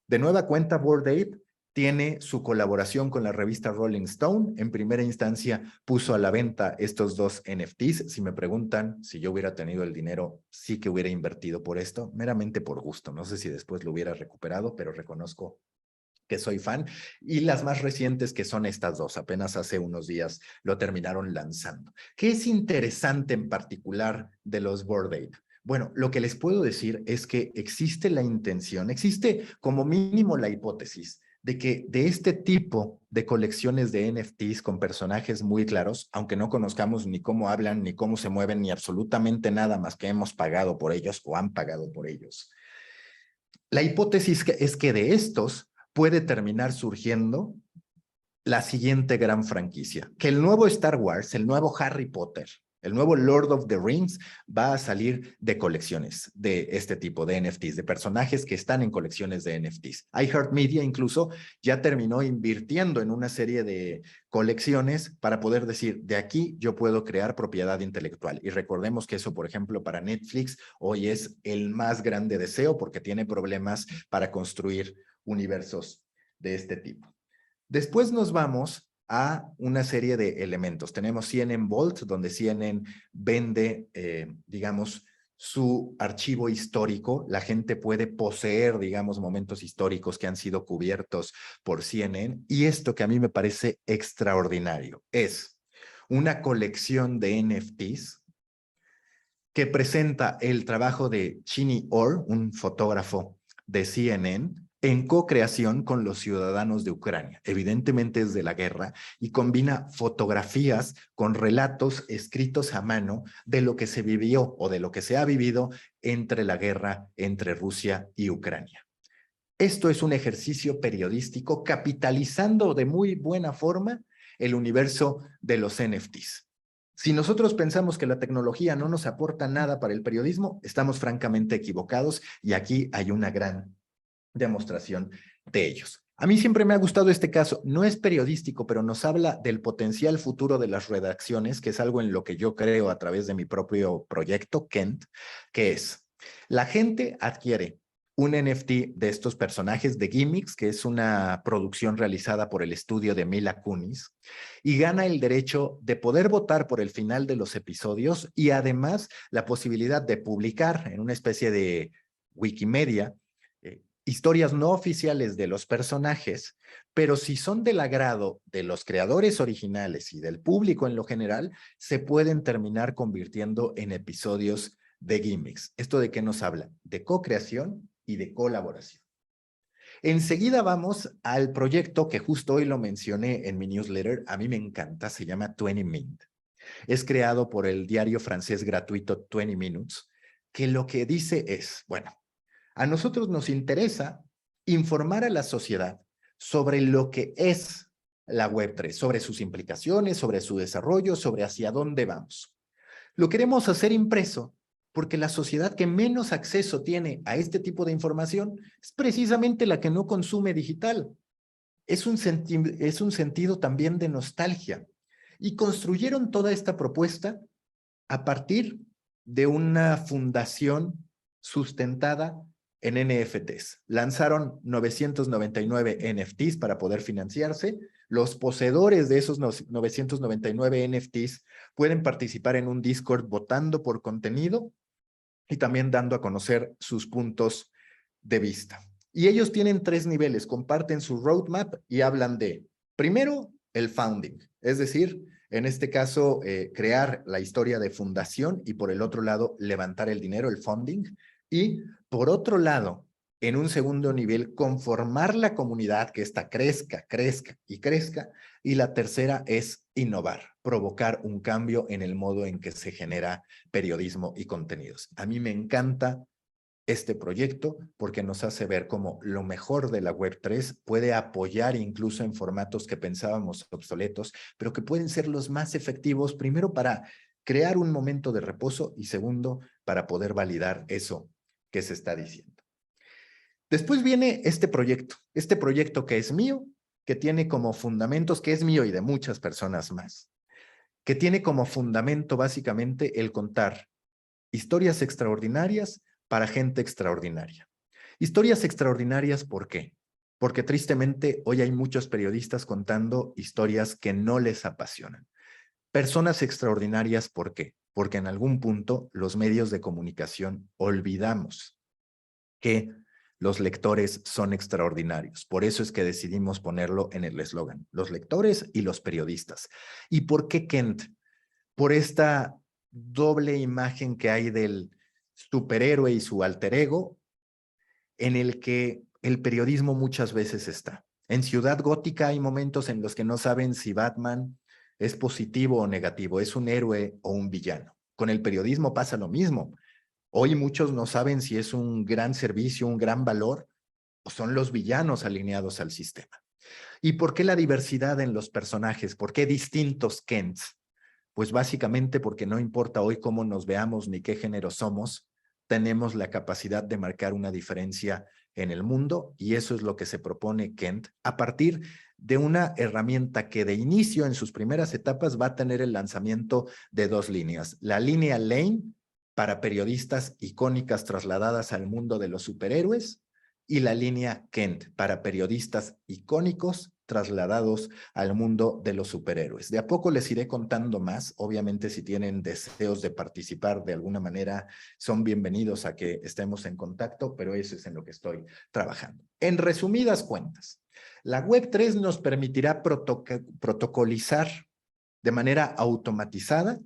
De nueva cuenta, Bored Ape tiene su colaboración con la revista Rolling Stone. En primera instancia puso a la venta estos dos NFTs. Si me preguntan si yo hubiera tenido el dinero, sí que hubiera invertido por esto, meramente por gusto. No sé si después lo hubiera recuperado, pero reconozco que soy fan. Y las más recientes, que son estas dos, apenas hace unos días lo terminaron lanzando. ¿Qué es interesante en particular de los Bored Ape? Bueno, lo que les puedo decir es que existe la intención, existe como mínimo la hipótesis de que de este tipo de colecciones de NFTs con personajes muy claros, aunque no conozcamos ni cómo hablan, ni cómo se mueven, ni absolutamente nada más que hemos pagado por ellos o han pagado por ellos, la hipótesis es que de estos puede terminar surgiendo la siguiente gran franquicia, que el nuevo Star Wars, el nuevo Harry Potter, el nuevo Lord of the Rings va a salir de colecciones de este tipo de NFTs, de personajes que están en colecciones de NFTs. iHeartMedia incluso ya terminó invirtiendo en una serie de colecciones para poder decir, de aquí yo puedo crear propiedad intelectual. Y recordemos que eso, por ejemplo, para Netflix hoy es el más grande deseo porque tiene problemas para construir universos de este tipo. Después nos vamos a una serie de elementos. Tenemos CNN Vault, donde CNN vende, digamos, su archivo histórico. La gente puede poseer, digamos, momentos históricos que han sido cubiertos por CNN. Y esto que a mí me parece extraordinario es una colección de NFTs que presenta el trabajo de Chini Orr, un fotógrafo de CNN, en co-creación con los ciudadanos de Ucrania. Evidentemente es de la guerra y combina fotografías con relatos escritos a mano de lo que se vivió o de lo que se ha vivido entre la guerra entre Rusia y Ucrania. Esto es un ejercicio periodístico capitalizando de muy buena forma el universo de los NFTs. Si nosotros pensamos que la tecnología no nos aporta nada para el periodismo, estamos francamente equivocados y aquí hay una gran demostración de ellos. A mí siempre me ha gustado este caso. No es periodístico, pero nos habla del potencial futuro de las redacciones, que es algo en lo que yo creo a través de mi propio proyecto, Kent, que es, la gente adquiere un NFT de estos personajes de Gimmicks, que es una producción realizada por el estudio de Mila Kunis, y gana el derecho de poder votar por el final de los episodios y además la posibilidad de publicar en una especie de Wikimedia historias no oficiales de los personajes, pero si son del agrado de los creadores originales y del público en lo general, se pueden terminar convirtiendo en episodios de gimmicks. ¿Esto de qué nos habla? De co-creación y de colaboración. Enseguida vamos al proyecto que justo hoy lo mencioné en mi newsletter. A mí me encanta, se llama 20 Mint. Es creado por el diario francés gratuito 20 Minutes, que lo que dice es, bueno, a nosotros nos interesa informar a la sociedad sobre lo que es la Web3, sobre sus implicaciones, sobre su desarrollo, sobre hacia dónde vamos. Lo queremos hacer impreso porque la sociedad que menos acceso tiene a este tipo de información es precisamente la que no consume digital. Es un sentido también de nostalgia. Y construyeron toda esta propuesta a partir de una fundación sustentada en NFTs. Lanzaron 999 NFTs para poder financiarse. Los poseedores de esos 999 NFTs pueden participar en un Discord votando por contenido y también dando a conocer sus puntos de vista. Y ellos tienen 3 niveles, comparten su roadmap y hablan de, primero, el founding, es decir, en este caso, crear la historia de fundación y por el otro lado, levantar el dinero, el funding. Y por otro lado, en un segundo nivel, conformar la comunidad, que esta crezca, crezca y crezca. Y la tercera es innovar, provocar un cambio en el modo en que se genera periodismo y contenidos. A mí me encanta este proyecto porque nos hace ver cómo lo mejor de la Web3 puede apoyar incluso en formatos que pensábamos obsoletos, pero que pueden ser los más efectivos, primero para crear un momento de reposo y segundo, para poder validar eso que se está diciendo. Después viene este proyecto que es mío, que tiene como fundamentos, que es mío y de muchas personas más, que tiene como fundamento básicamente el contar historias extraordinarias para gente extraordinaria. Historias extraordinarias, ¿por qué? Porque tristemente hoy hay muchos periodistas contando historias que no les apasionan. Personas extraordinarias, ¿por qué? Porque en algún punto los medios de comunicación olvidamos que los lectores son extraordinarios. Por eso es que decidimos ponerlo en el eslogan, los lectores y los periodistas. ¿Y por qué Kent? Por esta doble imagen que hay del superhéroe y su alter ego, en el que el periodismo muchas veces está. En Ciudad Gótica hay momentos en los que no saben si Batman es positivo o negativo, es un héroe o un villano. Con el periodismo pasa lo mismo. Hoy muchos no saben si es un gran servicio, un gran valor, o son los villanos alineados al sistema. ¿Y por qué la diversidad en los personajes? ¿Por qué distintos Kents? Pues básicamente porque no importa hoy cómo nos veamos ni qué género somos, tenemos la capacidad de marcar una diferencia en el mundo y eso es lo que se propone Kent a partir de una herramienta que de inicio en sus primeras etapas va a tener el lanzamiento de 2 líneas. La línea Lane para periodistas icónicas trasladadas al mundo de los superhéroes y la línea Kent para periodistas icónicos trasladados al mundo de los superhéroes. De a poco les iré contando más. Obviamente, si tienen deseos de participar de alguna manera, son bienvenidos a que estemos en contacto, pero eso es en lo que estoy trabajando. En resumidas cuentas, la Web3 nos permitirá protocolizar de manera automatizada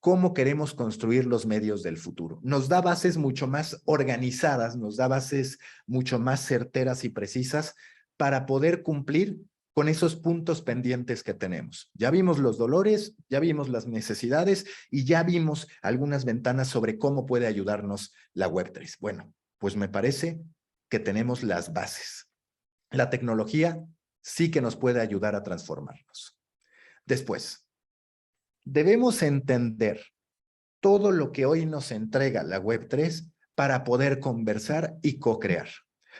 cómo queremos construir los medios del futuro. Nos da bases mucho más organizadas, nos da bases mucho más certeras y precisas para poder cumplir con esos puntos pendientes que tenemos. Ya vimos los dolores, ya vimos las necesidades y ya vimos algunas ventanas sobre cómo puede ayudarnos la Web3. Bueno, pues me parece que tenemos las bases. La tecnología sí que nos puede ayudar a transformarnos. Después, debemos entender todo lo que hoy nos entrega la Web3 para poder conversar y co-crear.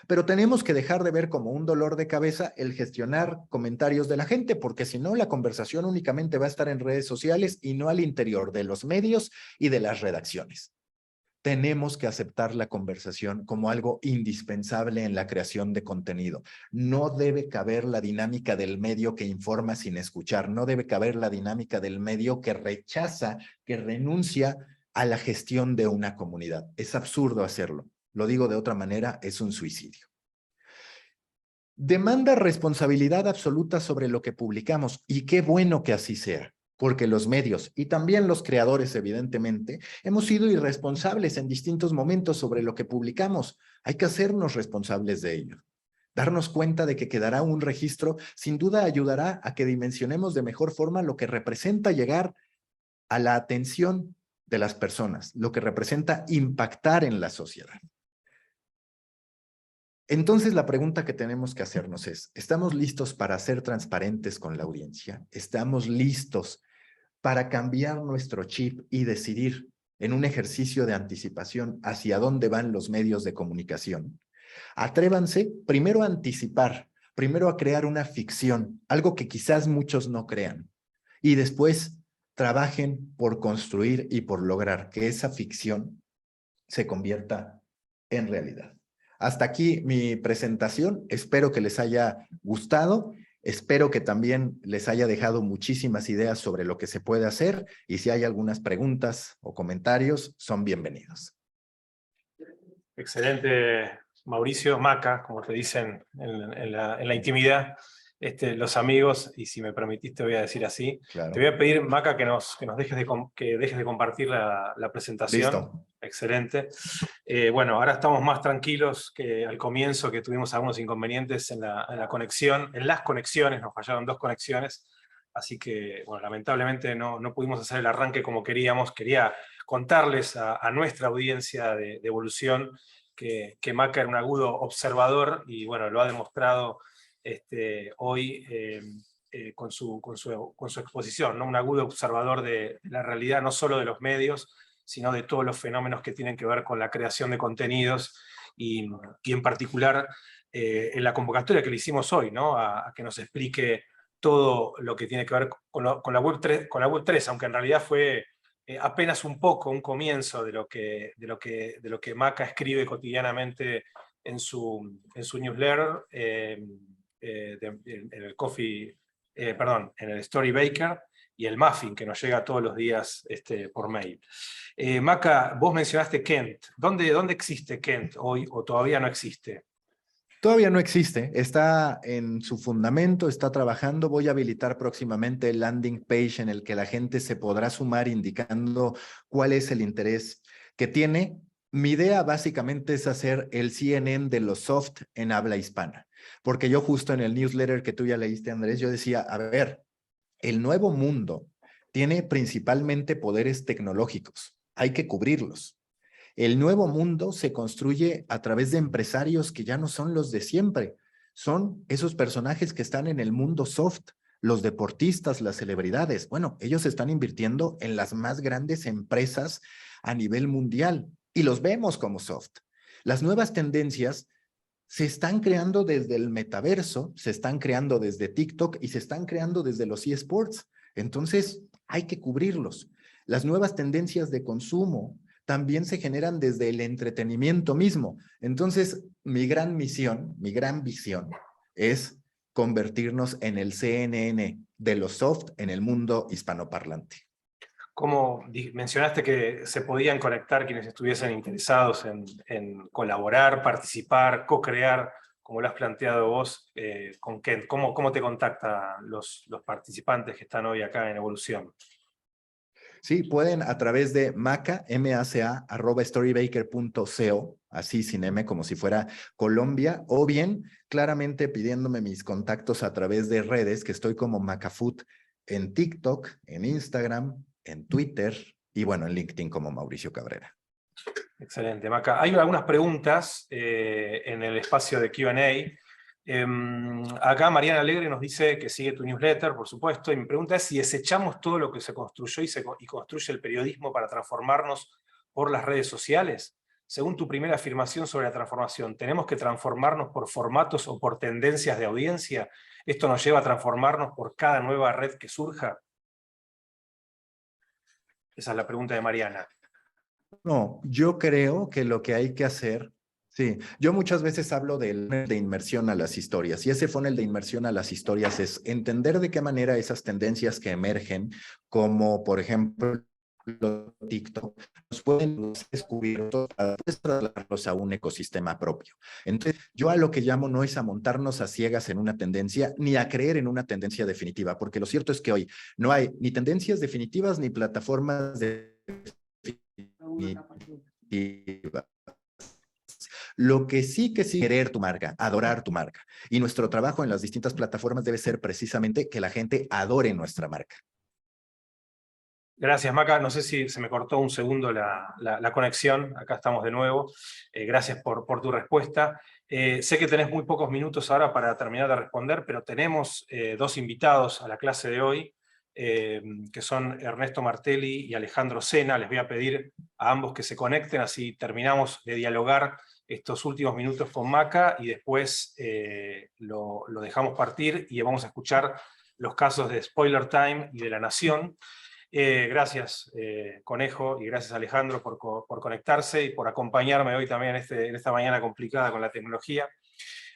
Pero tenemos que dejar de ver como un dolor de cabeza el gestionar comentarios de la gente, porque si no, la conversación únicamente va a estar en redes sociales y no al interior de los medios y de las redacciones. Tenemos que aceptar la conversación como algo indispensable en la creación de contenido. No debe caber la dinámica del medio que informa sin escuchar. No debe caber la dinámica del medio que rechaza, que renuncia a la gestión de una comunidad. Es absurdo hacerlo. Lo digo de otra manera, es un suicidio. Demanda responsabilidad absoluta sobre lo que publicamos, y qué bueno que así sea, porque los medios y también los creadores, evidentemente, hemos sido irresponsables en distintos momentos sobre lo que publicamos. Hay que hacernos responsables de ello. Darnos cuenta de que quedará un registro sin duda ayudará a que dimensionemos de mejor forma lo que representa llegar a la atención de las personas, lo que representa impactar en la sociedad. Entonces, la pregunta que tenemos que hacernos es, ¿estamos listos para ser transparentes con la audiencia? ¿Estamos listos para cambiar nuestro chip y decidir en un ejercicio de anticipación hacia dónde van los medios de comunicación? Atrévanse primero a anticipar, primero a crear una ficción, algo que quizás muchos no crean, y después trabajen por construir y por lograr que esa ficción se convierta en realidad. Hasta aquí mi presentación. Espero que les haya gustado. Espero que también les haya dejado muchísimas ideas sobre lo que se puede hacer, y si hay algunas preguntas o comentarios, son bienvenidos. Excelente, Mauricio, Maca, como te dicen en la intimidad, los amigos, y si me permitiste voy a decir así. Claro. Te voy a pedir, Maca, que dejes de compartir la presentación. Listo. Excelente. Bueno, ahora estamos más tranquilos que al comienzo, que tuvimos algunos inconvenientes en la conexión, en las conexiones, nos fallaron 2 conexiones, así que, bueno, lamentablemente no pudimos hacer el arranque como queríamos. Quería contarles a nuestra audiencia de Evolución que Maca era un agudo observador, y bueno, lo ha demostrado hoy con su exposición, ¿no? Un agudo observador de la realidad, no solo de los medios, sino de todos los fenómenos que tienen que ver con la creación de contenidos, y en particular en la convocatoria que le hicimos hoy, ¿no? A que nos explique todo lo que tiene que ver con la Web3, aunque en realidad fue apenas un poco, un comienzo de lo que Maca escribe cotidianamente en su newsletter, en el Coffee, en el Story Baker, y el Muffin, que nos llega todos los días por mail. Maca, vos mencionaste Kent. ¿Dónde existe Kent hoy, o todavía no existe? Todavía no existe, está en su fundamento, está trabajando. Voy a habilitar próximamente el landing page en el que la gente se podrá sumar indicando cuál es el interés que tiene. Mi idea básicamente es hacer el CNN de los soft en habla hispana, porque yo justo en el newsletter que tú ya leíste, Andrés, yo decía, a ver, el nuevo mundo tiene principalmente poderes tecnológicos, hay que cubrirlos. El nuevo mundo se construye a través de empresarios que ya no son los de siempre. Son esos personajes que están en el mundo soft, los deportistas, las celebridades. Bueno, ellos están invirtiendo en las más grandes empresas a nivel mundial y los vemos como soft. Las nuevas tendencias se están creando desde el metaverso, se están creando desde TikTok y se están creando desde los eSports. Entonces, hay que cubrirlos. Las nuevas tendencias de consumo también se generan desde el entretenimiento mismo. Entonces, mi gran misión, mi gran visión es convertirnos en el CNN de los soft en el mundo hispanoparlante. Como mencionaste que se podían conectar quienes estuviesen interesados en colaborar, participar, co-crear, como lo has planteado vos, con Kent. ¿Cómo te contactan los participantes que están hoy acá en Evolución? Sí, pueden a través de maca, @storybaker.co, así sin M, como si fuera Colombia, o bien claramente pidiéndome mis contactos a través de redes, que estoy como Macafood en TikTok, en Instagram, en Twitter y bueno, en LinkedIn como Mauricio Cabrera. Excelente, Maca. Hay algunas preguntas en el espacio de Q&A. Acá Mariana Alegre nos dice que sigue tu newsletter, por supuesto, y mi pregunta es si desechamos todo lo que se construyó y construye el periodismo para transformarnos por las redes sociales. Según tu primera afirmación sobre la transformación, ¿tenemos que transformarnos por formatos o por tendencias de audiencia? ¿Esto nos lleva a transformarnos por cada nueva red que surja? Esa es la pregunta de Mariana. No, yo creo que lo que hay que hacer, sí, yo muchas veces hablo del funnel de inmersión a las historias, y ese funnel de inmersión a las historias es entender de qué manera esas tendencias que emergen, como por ejemplo TikTok, nos pueden descubrir para trasladarlos a un ecosistema propio. Entonces, yo a lo que llamo no es a montarnos a ciegas en una tendencia, ni a creer en una tendencia definitiva, porque lo cierto es que hoy no hay ni tendencias definitivas ni plataformas definitivas. Lo que sí querer tu marca, adorar tu marca. Y nuestro trabajo en las distintas plataformas debe ser precisamente que la gente adore nuestra marca. Gracias, Maca. No sé si se me cortó un segundo la conexión. Acá estamos de nuevo. Gracias por tu respuesta. Sé que tenés muy pocos minutos ahora para terminar de responder, pero tenemos dos invitados a la clase de hoy, que son Ernesto Martelli y Alejandro Sena. Les voy a pedir a ambos que se conecten, así terminamos de dialogar estos últimos minutos con Maca y después lo dejamos partir y vamos a escuchar los casos de Spoiler Time y de La Nación. Gracias, Conejo, y gracias, Alejandro, por conectarse y por acompañarme hoy también en esta mañana complicada con la tecnología.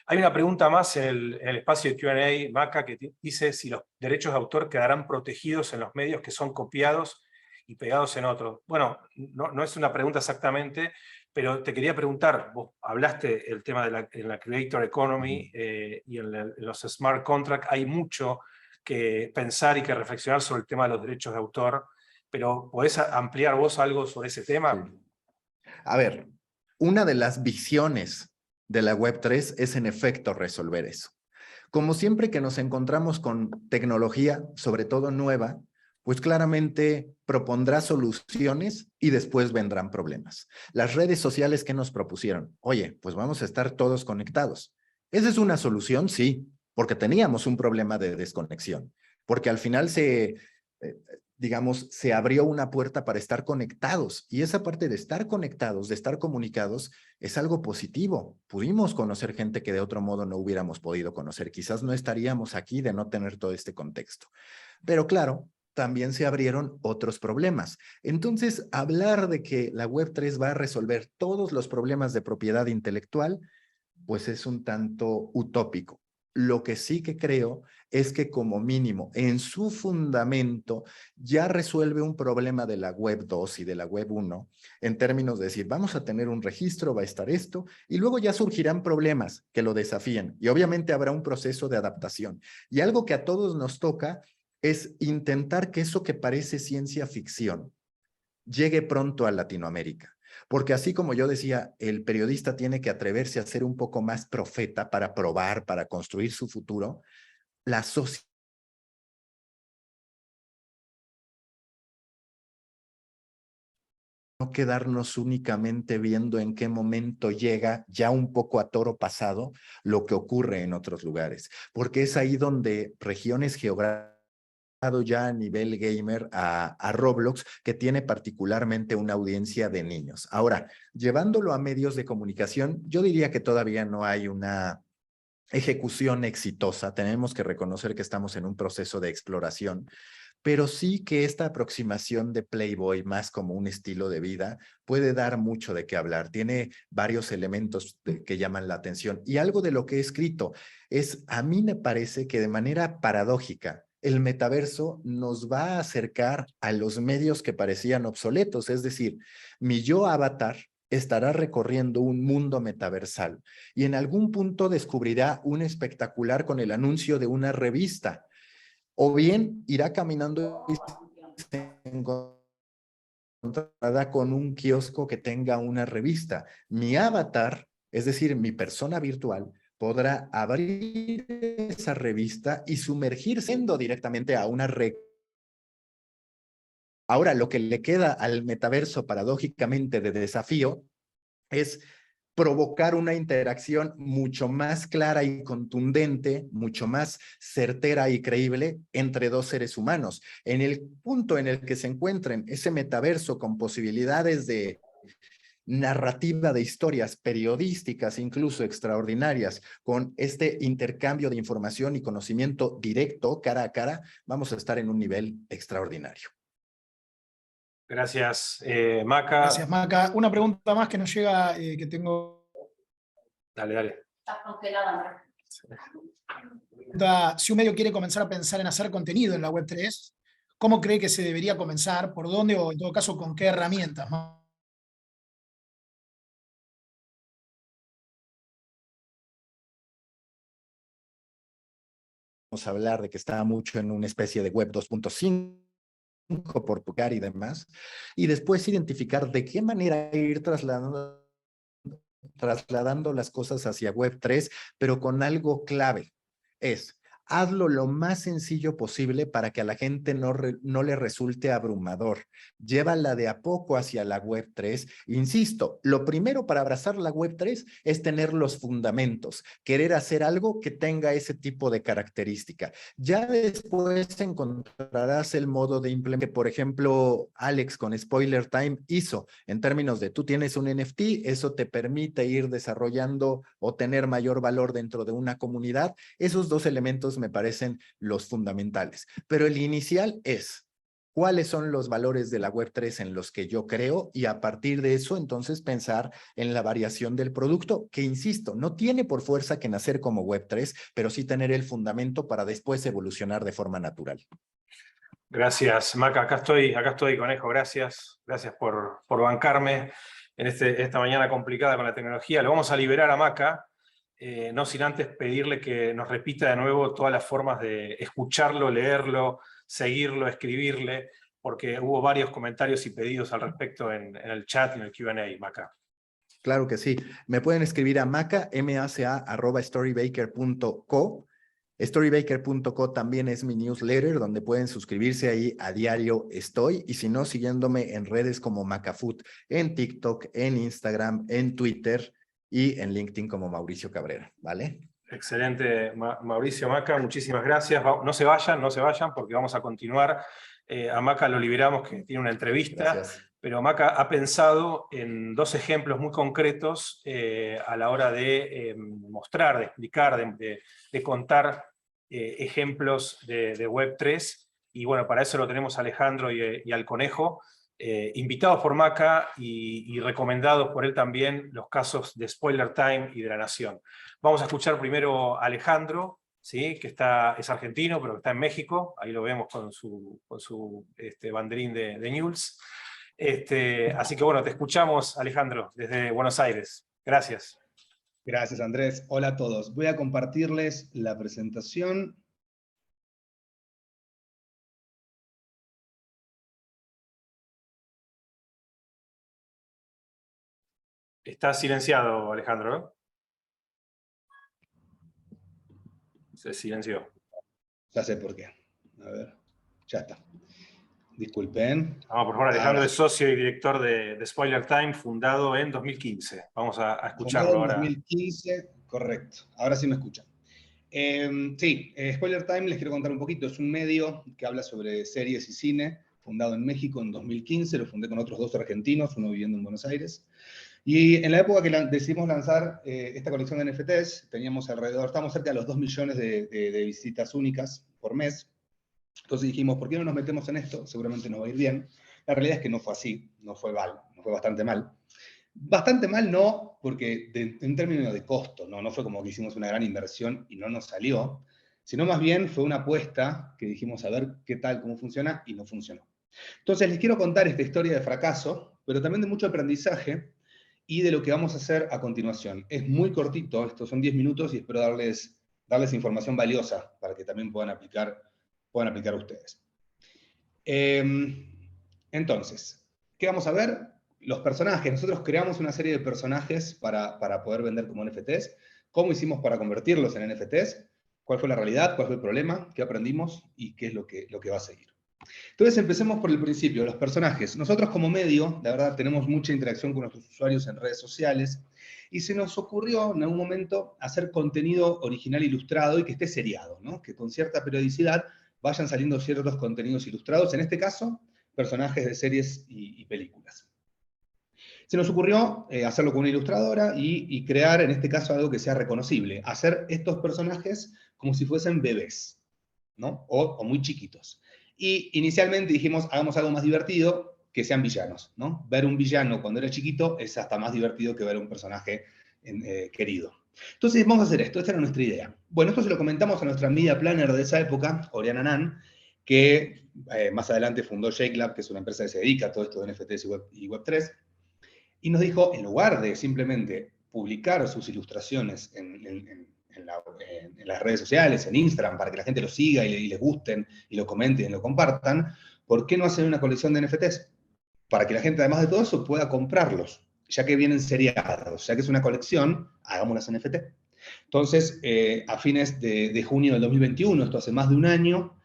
Hay una pregunta más en el espacio de Q&A, Maca, que dice si los derechos de autor quedarán protegidos en los medios que son copiados y pegados en otros. Bueno, no es una pregunta exactamente, pero te quería preguntar, vos hablaste el tema de la Creator Economy y en los Smart Contracts hay mucho que pensar y que reflexionar sobre el tema de los derechos de autor, pero ¿podés ampliar vos algo sobre ese tema? Sí. A ver, una de las visiones de la Web3 es en efecto resolver eso. Como siempre que nos encontramos con tecnología, sobre todo nueva, pues claramente propondrá soluciones y después vendrán problemas. Las redes sociales que nos propusieron, oye, pues vamos a estar todos conectados. ¿Esa es una solución? Sí, porque teníamos un problema de desconexión, porque al final digamos, se abrió una puerta para estar conectados, y esa parte de estar conectados, de estar comunicados, es algo positivo. Pudimos conocer gente que de otro modo no hubiéramos podido conocer. Quizás no estaríamos aquí de no tener todo este contexto. Pero claro, también se abrieron otros problemas. Entonces, hablar de que la Web3 va a resolver todos los problemas de propiedad intelectual, pues es un tanto utópico. Lo que sí que creo es que como mínimo en su fundamento ya resuelve un problema de la Web 2 y de la Web 1 en términos de decir, vamos a tener un registro, va a estar esto, y luego ya surgirán problemas que lo desafíen y obviamente habrá un proceso de adaptación. Y algo que a todos nos toca es intentar que eso que parece ciencia ficción llegue pronto a Latinoamérica. Porque así como yo decía, el periodista tiene que atreverse a ser un poco más profeta para probar, para construir su futuro, la sociedad no quedarnos únicamente viendo en qué momento llega ya un poco a toro pasado lo que ocurre en otros lugares, porque es ahí donde regiones geográficas ya a nivel gamer a Roblox, que tiene particularmente una audiencia de niños. Ahora, llevándolo a medios de comunicación, yo diría que todavía no hay una ejecución exitosa. Tenemos que reconocer que estamos en un proceso de exploración, pero sí que esta aproximación de Playboy más como un estilo de vida puede dar mucho de qué hablar. Tiene varios elementos que llaman la atención, y algo de lo que he escrito es, a mí me parece que de manera paradójica, el metaverso nos va a acercar a los medios que parecían obsoletos, es decir, mi yo avatar estará recorriendo un mundo metaversal y en algún punto descubrirá un espectacular con el anuncio de una revista, o bien irá caminando y se encontrará encontrará con un kiosco que tenga una revista. Mi avatar, es decir, mi persona virtual, podrá abrir esa revista y sumergirse directamente a una red. Ahora, lo que le queda al metaverso, paradójicamente, de desafío es provocar una interacción mucho más clara y contundente, mucho más certera y creíble entre dos seres humanos. En el punto en el que se encuentren ese metaverso con posibilidades de narrativa de historias periodísticas, incluso extraordinarias, con este intercambio de información y conocimiento directo, cara a cara, vamos a estar en un nivel extraordinario. Gracias, Maca. Gracias, Maca. Una pregunta más que nos llega, que tengo. Dale, dale. Estás congelada, Si un medio quiere comenzar a pensar en hacer contenido en la Web3, ¿cómo cree que se debería comenzar? ¿Por dónde? O en todo caso, ¿con qué herramientas? Vamos a hablar de que está mucho en una especie de Web 2.5 por Pucar y demás, y después identificar de qué manera ir trasladando las cosas hacia Web 3, pero con algo clave. Hazlo lo más sencillo posible para que a la gente no le resulte abrumador. Llévala de a poco hacia la Web 3. Insisto, lo primero para abrazar la Web 3 es tener los fundamentos, querer hacer algo que tenga ese tipo de característica. Ya después encontrarás el modo de implementar que, por ejemplo, Alex con Spoiler Time hizo, en términos de tú tienes un NFT, eso te permite ir desarrollando o tener mayor valor dentro de una comunidad. Esos dos elementos me parecen los fundamentales. Pero el inicial es, ¿cuáles son los valores de la Web3 en los que yo creo? Y a partir de eso, entonces, pensar en la variación del producto, que, insisto, no tiene por fuerza que nacer como Web3, pero sí tener el fundamento para después evolucionar de forma natural. Gracias, Maca. Acá estoy, Conejo. Gracias por bancarme en esta mañana complicada con la tecnología. Lo vamos a liberar a Maca. No sin antes pedirle que nos repita de nuevo todas las formas de escucharlo, leerlo, seguirlo, escribirle, porque hubo varios comentarios y pedidos al respecto en el chat y en el Q&A, Maca. Claro que sí. Me pueden escribir a maca, maca@storybaker.co. Storybaker.co también es mi newsletter, donde pueden suscribirse ahí a diario estoy, y si no, siguiéndome en redes como Macafood, en TikTok, en Instagram, en Twitter y en LinkedIn como Mauricio Cabrera, ¿vale? Excelente, Mauricio, Maca, muchísimas gracias. No se vayan, porque vamos a continuar. A Maca lo liberamos, que tiene una entrevista. Gracias. Pero Maca ha pensado en dos ejemplos muy concretos a la hora de mostrar, de explicar, de contar ejemplos de Web3. Y bueno, para eso lo tenemos a Alejandro y al Conejo, invitados por Maca y recomendados por él también los casos de Spoiler Time y de La Nación. Vamos a escuchar primero a Alejandro, ¿sí? Que es argentino, pero que está en México. Ahí lo vemos con su banderín de News. Así que bueno, te escuchamos, Alejandro, desde Buenos Aires. Gracias. Gracias, Andrés. Hola a todos. Voy a compartirles la presentación. Está silenciado, Alejandro, ¿no? Se silenció. Ya sé por qué. A ver, ya está. Disculpen. Vamos, por favor, Alejandro es socio y director de Spoiler Time, fundado en 2015. Vamos a escucharlo Fundado en ahora. 2015, correcto. Ahora sí me escuchan. Sí, Spoiler Time, les quiero contar un poquito. Es un medio que habla sobre series y cine, fundado en México en 2015. Lo fundé con otros dos argentinos, uno viviendo en Buenos Aires. Y en la época que decidimos lanzar esta colección de NFTs, estábamos cerca de los 2 millones de visitas únicas por mes. Entonces dijimos, ¿por qué no nos metemos en esto? Seguramente nos va a ir bien. La realidad es que no fue así, no fue mal, no fue bastante mal. Bastante mal no, porque en términos de costo, no fue como que hicimos una gran inversión y no nos salió, sino más bien fue una apuesta que dijimos a ver qué tal, cómo funciona, y no funcionó. Entonces les quiero contar esta historia de fracaso, pero también de mucho aprendizaje y de lo que vamos a hacer a continuación. Es muy cortito, estos son 10 minutos y espero darles información valiosa para que también puedan aplicar ustedes. Entonces, ¿Qué vamos a ver? Los personajes. Nosotros creamos una serie de personajes para poder vender como NFTs. ¿Cómo hicimos para convertirlos en NFTs? ¿Cuál fue la realidad? ¿Cuál fue el problema? ¿Qué aprendimos? ¿Y qué es lo que va a seguir? Entonces empecemos por el principio, los personajes. Nosotros como medio, la verdad, tenemos mucha interacción con nuestros usuarios en redes sociales, y se nos ocurrió en algún momento hacer contenido original ilustrado y que esté seriado, ¿no? Que con cierta periodicidad vayan saliendo ciertos contenidos ilustrados, en este caso, personajes de series y películas. Se nos ocurrió hacerlo con una ilustradora y crear, en este caso, algo que sea reconocible. Hacer estos personajes como si fuesen bebés, ¿no? O muy chiquitos. Y inicialmente dijimos, hagamos algo más divertido, que sean villanos, ¿no? Ver un villano cuando era chiquito es hasta más divertido que ver un personaje querido. Entonces, vamos a hacer esto, esta era nuestra idea. Bueno, esto se lo comentamos a nuestra media planner de esa época, Oriana Nan, que más adelante fundó ShakeLab, que es una empresa que se dedica a todo esto de NFTs y Web3, y nos dijo, en lugar de simplemente publicar sus ilustraciones en las redes sociales, en Instagram, para que la gente lo siga y les gusten, y lo comenten y lo compartan, ¿por qué no hacen una colección de NFTs? Para que la gente, además de todo eso, pueda comprarlos, ya que vienen seriados, ya que es una colección, hagamos las NFT. Entonces, a fines de junio del 2021, esto hace más de un año,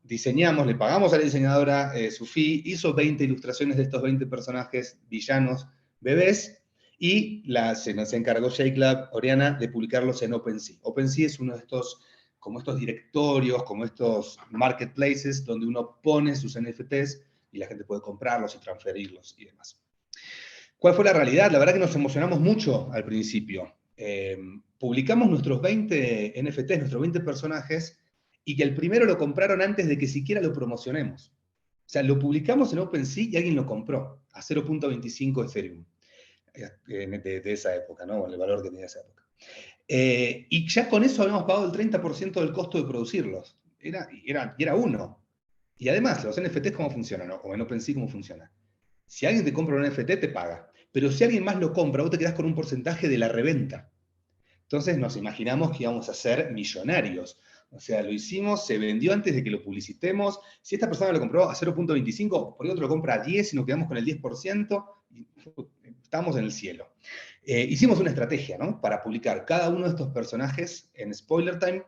diseñamos, le pagamos a la diseñadora su fee, hizo 20 ilustraciones de estos 20 personajes villanos bebés, y se nos encargó ShakeLab, Oriana, de publicarlos en OpenSea. OpenSea es uno de estos, como estos directorios, como estos marketplaces, donde uno pone sus NFTs y la gente puede comprarlos y transferirlos y demás. ¿Cuál fue la realidad? La verdad que nos emocionamos mucho al principio. Publicamos nuestros 20 NFTs, nuestros 20 personajes, y que el primero lo compraron antes de que siquiera lo promocionemos. O sea, lo publicamos en OpenSea y alguien lo compró a 0.25 Ethereum de esa época, ¿no? El valor que tenía esa época. Y ya con eso habíamos pagado el 30% del costo de producirlos. Era uno. Y además, los NFTs, ¿cómo funcionan? O en OpenSea, ¿cómo funciona? Si alguien te compra un NFT, te paga. Pero si alguien más lo compra, vos te quedás con un porcentaje de la reventa. Entonces nos imaginamos que íbamos a ser millonarios. O sea, lo hicimos, se vendió antes de que lo publicitemos. Si esta persona lo compró a 0.25, por ahí otro lo compra a 10 y nos quedamos con el 10%, y estamos en el cielo. Hicimos una estrategia, ¿no? Para publicar cada uno de estos personajes en Spoiler Time,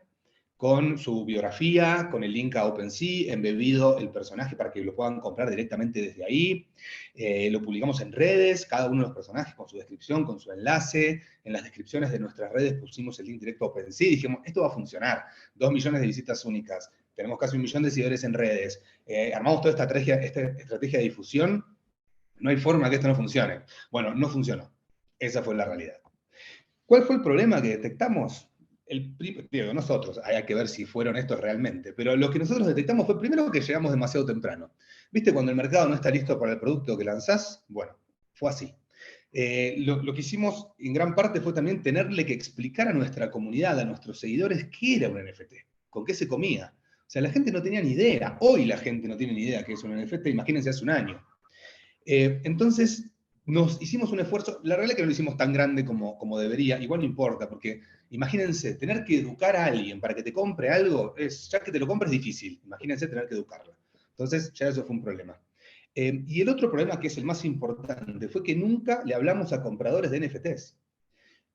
con su biografía, con el link a OpenSea, embebido el personaje para que lo puedan comprar directamente desde ahí. Lo publicamos en redes, cada uno de los personajes con su descripción, con su enlace. En las descripciones de nuestras redes pusimos el link directo a OpenSea y dijimos, esto va a funcionar. 2 millones de visitas únicas, tenemos casi 1 millón de seguidores en redes. Armamos toda esta estrategia de difusión. No hay forma que esto no funcione. Bueno, no funcionó. Esa fue la realidad. ¿Cuál fue el problema que detectamos? Nosotros, hay que ver si fueron estos realmente, pero lo que nosotros detectamos fue primero que llegamos demasiado temprano. ¿Viste cuando el mercado no está listo para el producto que lanzás? Bueno, fue así. Lo que hicimos en gran parte fue también tenerle que explicar a nuestra comunidad, a nuestros seguidores, qué era un NFT, con qué se comía. O sea, la gente no tenía ni idea. Hoy la gente no tiene ni idea qué es un NFT, imagínense hace un año. Entonces, nos hicimos un esfuerzo, la realidad es que no lo hicimos tan grande como debería, igual no importa, porque imagínense, tener que educar a alguien para que te compre algo, ya que te lo compre es difícil, imagínense tener que educarlo. Entonces, ya eso fue un problema. Y el otro problema, que es el más importante, fue que nunca le hablamos a compradores de NFTs.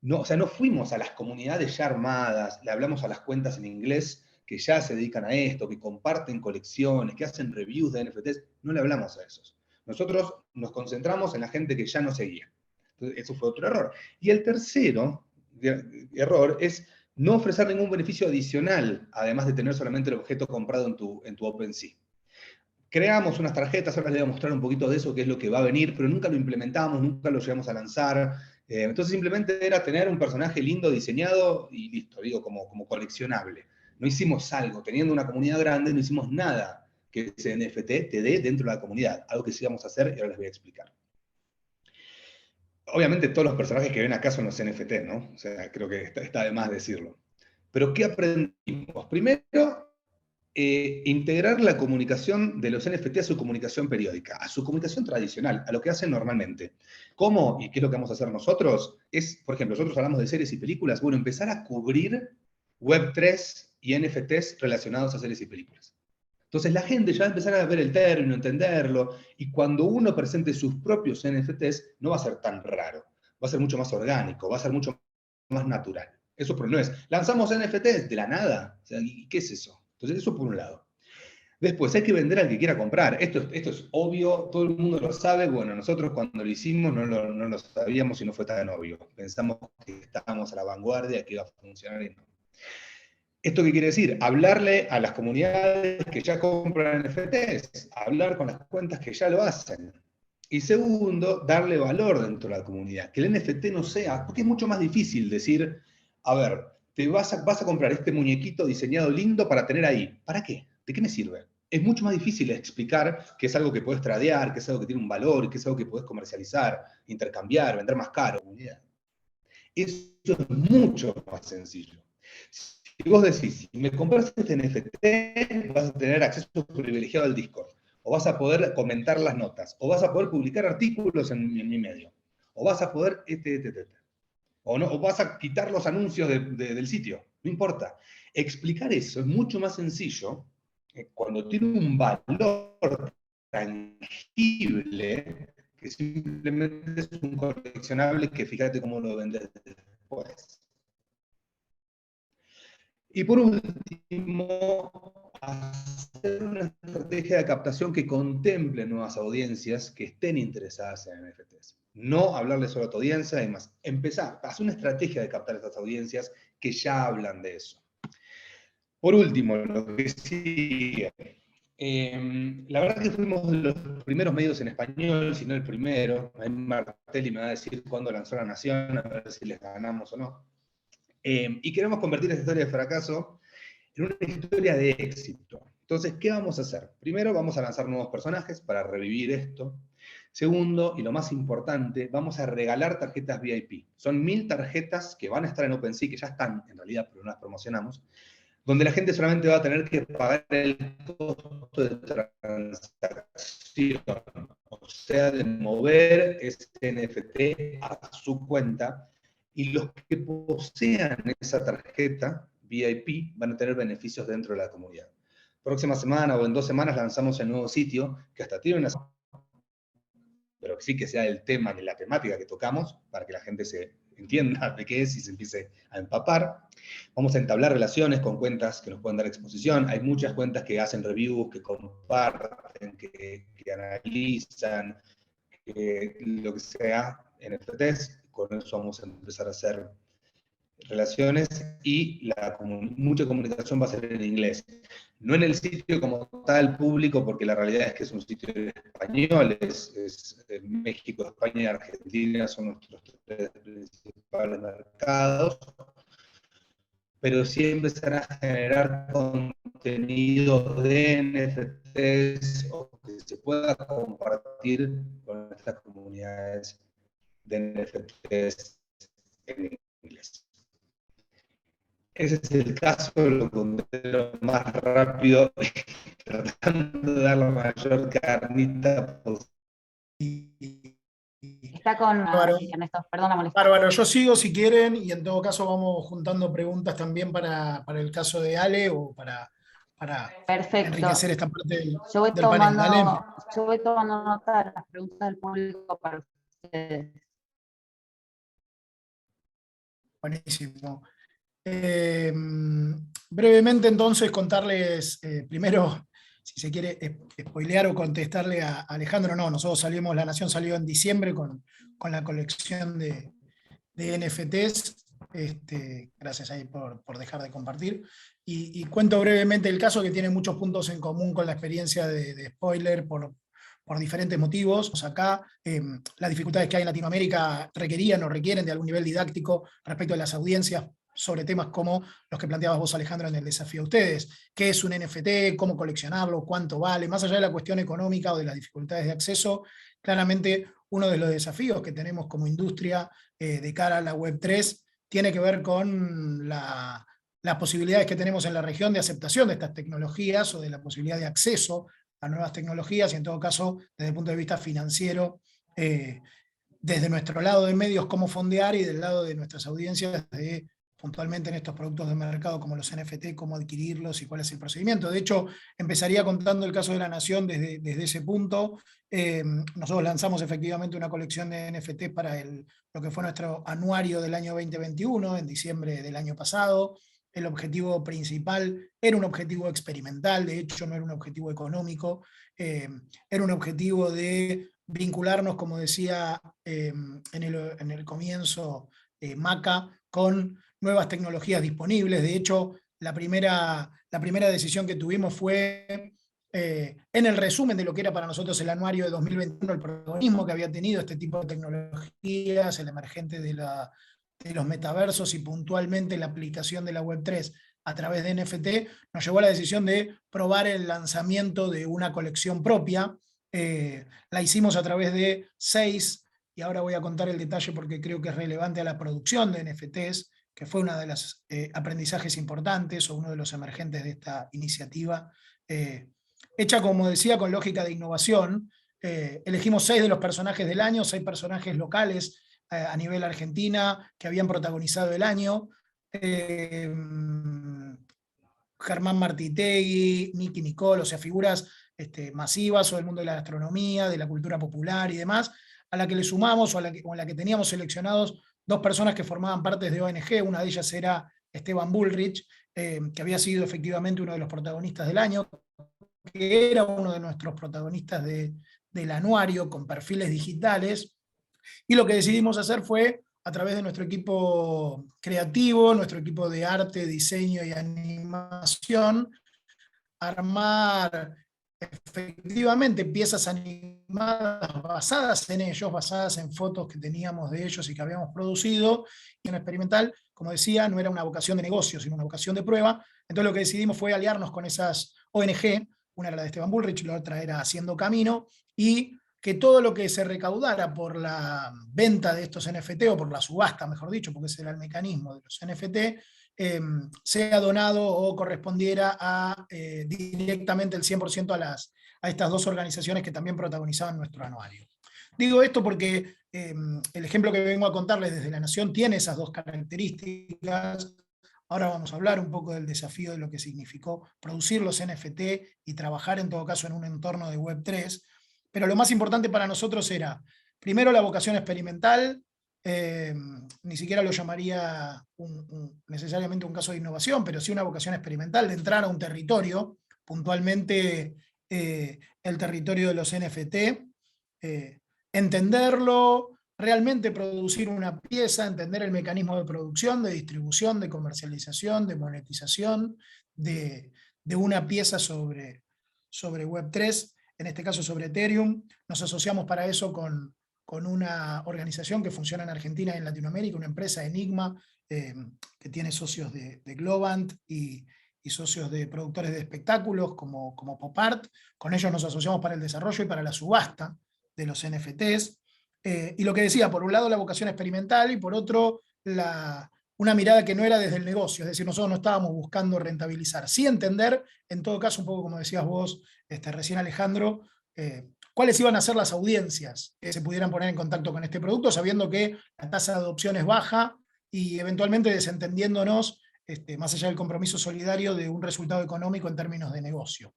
No, o sea, no fuimos a las comunidades ya armadas, le hablamos a las cuentas en inglés que ya se dedican a esto, que comparten colecciones, que hacen reviews de NFTs, no le hablamos a esos. Nosotros nos concentramos en la gente que ya nos seguía. Entonces, eso fue otro error. Y el tercero error es no ofrecer ningún beneficio adicional, además de tener solamente el objeto comprado en tu OpenSea. Creamos unas tarjetas, ahora les voy a mostrar un poquito de eso, qué es lo que va a venir, pero nunca lo implementamos, nunca lo llegamos a lanzar. Entonces simplemente era tener un personaje lindo diseñado y listo, digo, como coleccionable. No hicimos algo, teniendo una comunidad grande, no hicimos nada que ese NFT te dé dentro de la comunidad, algo que sí vamos a hacer y ahora les voy a explicar. Obviamente todos los personajes que ven acá son los NFT, ¿no? O sea, creo que está de más decirlo. Pero ¿qué aprendimos? Primero, integrar la comunicación de los NFT a su comunicación periódica, a su comunicación tradicional, a lo que hacen normalmente. ¿Cómo? ¿Y qué es lo que vamos a hacer nosotros? Por ejemplo, nosotros hablamos de series y películas, bueno, empezar a cubrir Web3 y NFTs relacionados a series y películas. Entonces la gente ya va a empezar a ver el término, entenderlo, y cuando uno presente sus propios NFTs, no va a ser tan raro, va a ser mucho más orgánico, va a ser mucho más natural. Eso por no es, lanzamos NFTs de la nada, o sea, ¿y qué es eso? Entonces eso por un lado. Después hay que vender al que quiera comprar. Esto es obvio, todo el mundo lo sabe. Bueno, nosotros cuando lo hicimos no lo sabíamos y no fue tan obvio. Pensamos que estábamos a la vanguardia, que iba a funcionar y no. ¿Esto qué quiere decir? Hablarle a las comunidades que ya compran NFTs, hablar con las cuentas que ya lo hacen. Y segundo, darle valor dentro de la comunidad. Que el NFT no sea, porque es mucho más difícil decir, a ver, te vas a comprar este muñequito diseñado lindo para tener ahí. ¿Para qué? ¿De qué me sirve? Es mucho más difícil explicar que es algo que puedes tradear, que es algo que tiene un valor, que es algo que puedes comercializar, intercambiar, vender más caro. Eso es mucho más sencillo. Si vos decís, si me compras este NFT, vas a tener acceso privilegiado al Discord, o vas a poder comentar las notas, o vas a poder publicar artículos en mi medio, o vas a poder, o vas a quitar los anuncios del sitio, no importa. Explicar eso es mucho más sencillo cuando tiene un valor tangible que simplemente es un coleccionable que fíjate cómo lo vendes después. Y por último, hacer una estrategia de captación que contemple nuevas audiencias que estén interesadas en NFTs. No hablarle solo a tu audiencia, además, empezar, hacer una estrategia de captar estas audiencias que ya hablan de eso. Por último, lo que sigue. La verdad que fuimos de los primeros medios en español, si no el primero. Ahí Martelli me va a decir cuándo lanzó La Nación, a ver si les ganamos o no. Y queremos convertir esta historia de fracaso en una historia de éxito. Entonces, ¿qué vamos a hacer? Primero, vamos a lanzar nuevos personajes para revivir esto. Segundo, y lo más importante, vamos a regalar tarjetas VIP. Son 1000 tarjetas que van a estar en OpenSea, que ya están en realidad, pero no las promocionamos, donde la gente solamente va a tener que pagar el costo de transacción, o sea, de mover ese NFT a su cuenta, y los que posean esa tarjeta VIP van a tener beneficios dentro de la comunidad. Próxima semana o en 2 semanas lanzamos el nuevo sitio, que hasta tiene una... pero que sí que sea el tema de la temática que tocamos, para que la gente se entienda de qué es y se empiece a empapar. Vamos a entablar relaciones con cuentas que nos pueden dar exposición. Hay muchas cuentas que hacen reviews, que comparten, que analizan, lo que sea, NFTs. Con eso vamos a empezar a hacer relaciones y mucha comunicación va a ser en inglés. No en el sitio como tal público, porque la realidad es que es un sitio en español, México, España y Argentina son nuestros 3 principales mercados, pero sí empezar a generar contenido de NFTs o que se pueda compartir con estas comunidades de NFTs en inglés. Ese es el caso, lo conté lo más rápido, tratando de dar la mayor carnita posible. Está con Ernesto, perdón la molestia. Bárbaro, yo sigo si quieren, y en todo caso vamos juntando preguntas también para el caso de Ale o para Perfecto. enriquecer esta parte del Yo voy panel. Dale. tomando nota de las preguntas del público para ustedes. Buenísimo. Brevemente entonces contarles, primero, si se quiere spoilear o contestarle a Alejandro, no, nosotros salimos, La Nación salió en diciembre con la colección de NFTs, gracias ahí por dejar de compartir, y cuento brevemente el caso que tiene muchos puntos en común con la experiencia de Spoiler por diferentes motivos. Acá las dificultades que hay en Latinoamérica requerían o requieren de algún nivel didáctico respecto de las audiencias sobre temas como los que planteabas vos, Alejandro, en el desafío a ustedes. ¿Qué es un NFT? ¿Cómo coleccionarlo? ¿Cuánto vale? Más allá de la cuestión económica o de las dificultades de acceso, claramente uno de los desafíos que tenemos como industria de cara a la Web3 tiene que ver con las posibilidades que tenemos en la región de aceptación de estas tecnologías o de la posibilidad de acceso a nuevas tecnologías, y en todo caso, desde el punto de vista financiero, desde nuestro lado de medios, cómo fondear, y del lado de nuestras audiencias, de puntualmente en estos productos de mercado como los NFT, cómo adquirirlos y cuál es el procedimiento. De hecho, empezaría contando el caso de La Nación desde ese punto. Nosotros lanzamos efectivamente una colección de NFT para lo que fue nuestro anuario del año 2021, en diciembre del año pasado. El objetivo principal era un objetivo experimental, de hecho no era un objetivo económico, era un objetivo de vincularnos, como decía en el comienzo Maca, con nuevas tecnologías disponibles. De hecho, la primera decisión que tuvimos fue, en el resumen de lo que era para nosotros el anuario de 2021, el protagonismo que había tenido este tipo de tecnologías, el emergente de los metaversos y puntualmente la aplicación de la Web3 a través de NFT, nos llevó a la decisión de probar el lanzamiento de una colección propia. La hicimos a través de 6, y ahora voy a contar el detalle porque creo que es relevante a la producción de NFTs, que fue uno de los aprendizajes importantes o uno de los emergentes de esta iniciativa, hecha, como decía, con lógica de innovación. Elegimos 6 de los personajes del año, 6 personajes locales a nivel Argentina que habían protagonizado el año. Germán Martitegui, Nicky Nicole, o sea, figuras masivas o del mundo de la gastronomía, de la cultura popular y demás, a la que le sumamos o a la que teníamos seleccionados 2 personas que formaban parte de ONG. Una de ellas era Esteban Bullrich, que había sido efectivamente uno de los protagonistas del año, que era uno de nuestros protagonistas del anuario con perfiles digitales. Y lo que decidimos hacer fue, a través de nuestro equipo creativo, nuestro equipo de arte, diseño y animación, armar efectivamente piezas animadas basadas en ellos, basadas en fotos que teníamos de ellos y que habíamos producido. Y en experimental, como decía, no era una vocación de negocio, sino una vocación de prueba. Entonces lo que decidimos fue aliarnos con esas ONG, una era la de Esteban Bullrich, la otra era Haciendo Camino, y que todo lo que se recaudara por la venta de estos NFT, o por la subasta, mejor dicho, porque ese era el mecanismo de los NFT, sea donado o correspondiera directamente el 100% a estas 2 organizaciones que también protagonizaban nuestro anuario. Digo esto porque el ejemplo que vengo a contarles desde La Nación tiene esas 2 características. Ahora vamos a hablar un poco del desafío de lo que significó producir los NFT y trabajar en todo caso en un entorno de Web3, pero lo más importante para nosotros era, primero, la vocación experimental. Ni siquiera lo llamaría necesariamente un caso de innovación, pero sí una vocación experimental de entrar a un territorio, puntualmente el territorio de los NFT, entenderlo, realmente producir una pieza, entender el mecanismo de producción, de distribución, de comercialización, de monetización de una pieza sobre Web3, en este caso sobre Ethereum. Nos asociamos para eso con una organización que funciona en Argentina y en Latinoamérica, una empresa, Enigma, que tiene socios de Globant y socios de productores de espectáculos como Pop Art. Con ellos nos asociamos para el desarrollo y para la subasta de los NFTs. Y lo que decía, por un lado la vocación experimental y por otro una mirada que no era desde el negocio, es decir, nosotros no estábamos buscando rentabilizar, sí entender, en todo caso, un poco como decías vos recién, Alejandro, cuáles iban a ser las audiencias que se pudieran poner en contacto con este producto, sabiendo que la tasa de adopción es baja y eventualmente desentendiéndonos, más allá del compromiso solidario, de un resultado económico en términos de negocio.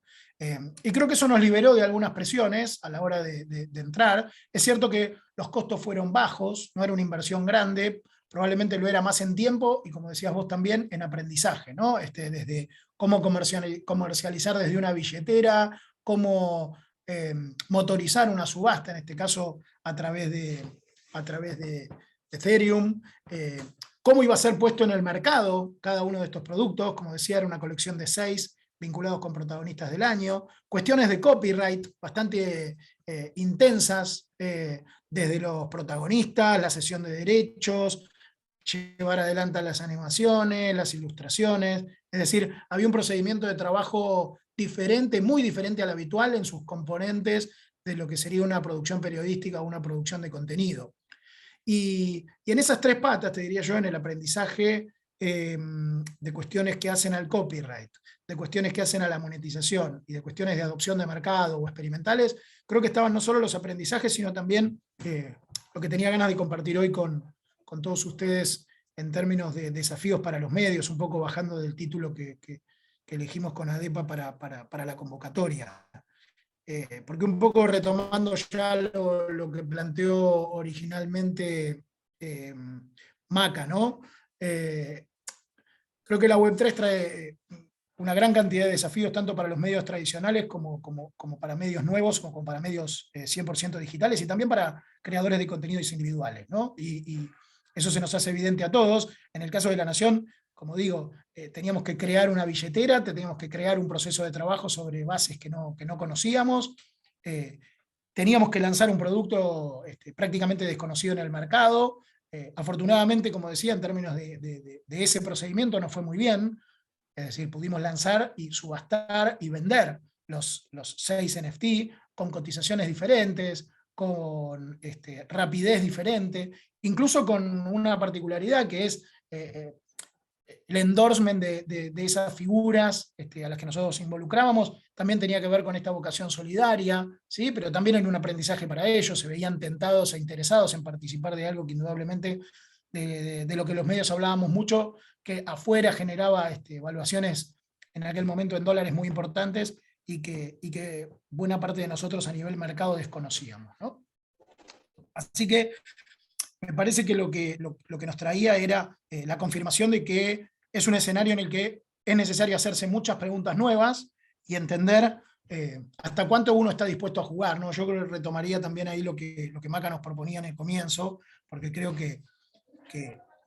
Y creo que eso nos liberó de algunas presiones a la hora de entrar. Es cierto que los costos fueron bajos, no era una inversión grande, probablemente lo era más en tiempo y, como decías vos también, en aprendizaje, ¿no? Desde cómo comercializar desde una billetera, cómo motorizar una subasta, en este caso a través de Ethereum, cómo iba a ser puesto en el mercado cada uno de estos productos. Como decía, era una colección de 6 vinculados con protagonistas del año, cuestiones de copyright bastante intensas, desde los protagonistas, la cesión de derechos, llevar adelante las animaciones, las ilustraciones. Es decir, había un procedimiento de trabajo diferente, muy diferente al habitual en sus componentes de lo que sería una producción periodística o una producción de contenido. Y en esas 3 patas, te diría yo, en el aprendizaje de cuestiones que hacen al copyright, de cuestiones que hacen a la monetización y de cuestiones de adopción de mercado o experimentales, creo que estaban no solo los aprendizajes, sino también lo que tenía ganas de compartir hoy con todos ustedes en términos de desafíos para los medios, un poco bajando del título que elegimos con ADEPA para la convocatoria. Porque un poco retomando ya lo que planteó originalmente Maca, ¿no? Creo que la Web3 trae una gran cantidad de desafíos tanto para los medios tradicionales como para medios nuevos, como para medios 100% digitales y también para creadores de contenidos individuales, ¿no? Y eso se nos hace evidente a todos. En el caso de La Nación, como digo, teníamos que crear una billetera, teníamos que crear un proceso de trabajo sobre bases que no conocíamos, teníamos que lanzar un producto prácticamente desconocido en el mercado. Afortunadamente, como decía, en términos de ese procedimiento no fue muy bien, es decir, pudimos lanzar y subastar y vender los 6 NFT con cotizaciones diferentes, con rapidez diferente, incluso con una particularidad que es el endorsement de esas figuras a las que nosotros involucrábamos, también tenía que ver con esta vocación solidaria, ¿sí? Pero también en un aprendizaje para ellos, se veían tentados e interesados en participar de algo que indudablemente, de lo que los medios hablábamos mucho, que afuera generaba evaluaciones en aquel momento en dólares muy importantes y que buena parte de nosotros a nivel mercado desconocíamos, ¿no? Así que me parece que lo que nos traía era la confirmación de que es un escenario en el que es necesario hacerse muchas preguntas nuevas y entender hasta cuánto uno está dispuesto a jugar, ¿no? Yo creo que retomaría también ahí lo que Maca nos proponía en el comienzo, porque creo que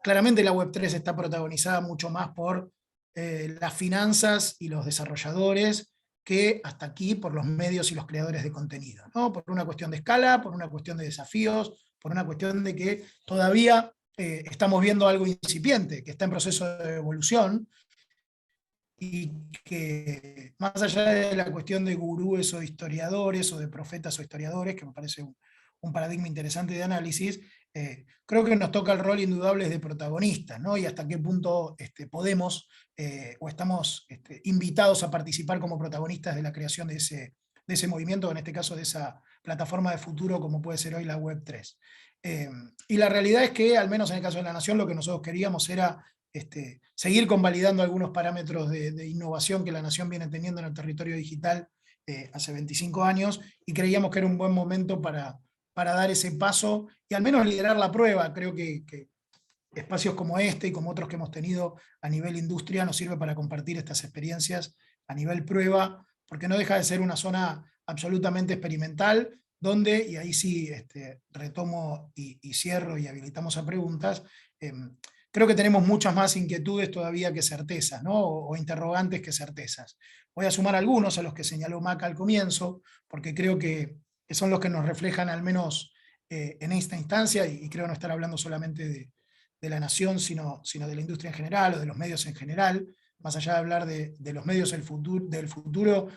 claramente la Web3 está protagonizada mucho más por las finanzas y los desarrolladores que hasta aquí por los medios y los creadores de contenido, ¿no? Por una cuestión de escala, por una cuestión de desafíos, por una cuestión de que todavía estamos viendo algo incipiente, que está en proceso de evolución, y que más allá de la cuestión de gurúes o historiadores o de profetas o historiadores, que me parece un paradigma interesante de análisis, creo que nos toca el rol indudable de protagonistas, ¿no? Y hasta qué punto podemos o estamos invitados a participar como protagonistas de la creación de ese movimiento, en este caso de esa plataforma de futuro como puede ser hoy la Web3. Y la realidad es que, al menos en el caso de La Nación, lo que nosotros queríamos era seguir convalidando algunos parámetros de innovación que La Nación viene teniendo en el territorio digital hace 25 años, y creíamos que era un buen momento para dar ese paso y al menos liderar la prueba. Creo que espacios como este y como otros que hemos tenido a nivel industria nos sirve para compartir estas experiencias a nivel prueba, porque no deja de ser una zona absolutamente experimental, donde, y ahí sí retomo y cierro y habilitamos a preguntas, creo que tenemos muchas más inquietudes todavía que certezas, ¿no? O interrogantes que certezas. Voy a sumar algunos a los que señaló Maca al comienzo, porque creo que son los que nos reflejan al menos en esta instancia, y creo no estar hablando solamente de La Nación, sino de la industria en general o de los medios en general. Más allá de hablar de los medios del futuro,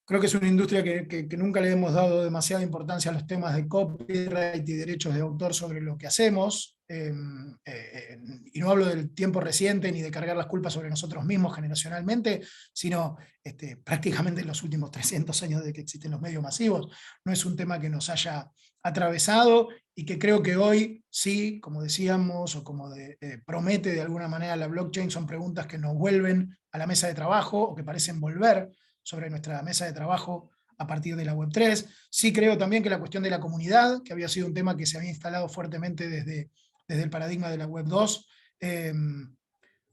creo que es una industria que nunca le hemos dado demasiada importancia a los temas de copyright y derechos de autor sobre lo que hacemos. Y no hablo del tiempo reciente ni de cargar las culpas sobre nosotros mismos generacionalmente, sino prácticamente en los últimos 300 años de que existen los medios masivos. No es un tema que nos haya atravesado y que creo que hoy sí, como decíamos, o como promete de alguna manera la blockchain, son preguntas que nos vuelven a la mesa de trabajo o que parecen volver sobre nuestra mesa de trabajo a partir de la Web3. Sí creo también que la cuestión de la comunidad, que había sido un tema que se había instalado fuertemente desde el paradigma de la Web2,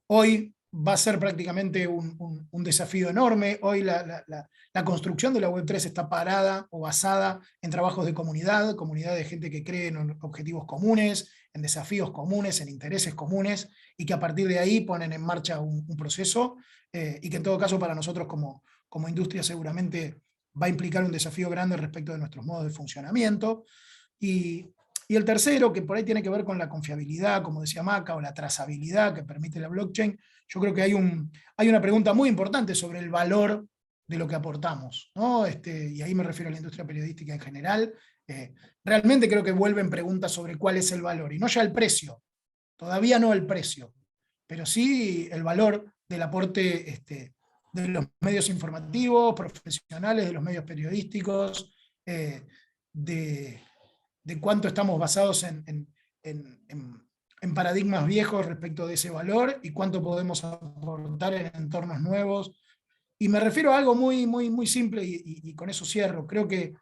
hoy va a ser prácticamente un desafío enorme. Hoy la construcción de la Web3 está parada o basada en trabajos de comunidad de gente que cree en objetivos comunes, en desafíos comunes, en intereses comunes, y que a partir de ahí ponen en marcha un proceso, y que en todo caso para nosotros como industria seguramente va a implicar un desafío grande respecto de nuestros modos de funcionamiento. Y el tercero, que por ahí tiene que ver con la confiabilidad, como decía Maca, o la trazabilidad que permite la blockchain, yo creo que hay una pregunta muy importante sobre el valor de lo que aportamos, ¿no? Y ahí me refiero a la industria periodística en general. Realmente creo que vuelven preguntas sobre cuál es el valor, y no ya el precio, todavía no el precio, pero sí el valor del aporte de los medios informativos, profesionales, de los medios periodísticos, de cuánto estamos basados en en paradigmas viejos respecto de ese valor y cuánto podemos aportar en entornos nuevos. Y me refiero a algo muy, muy, muy simple y con eso cierro. Creo que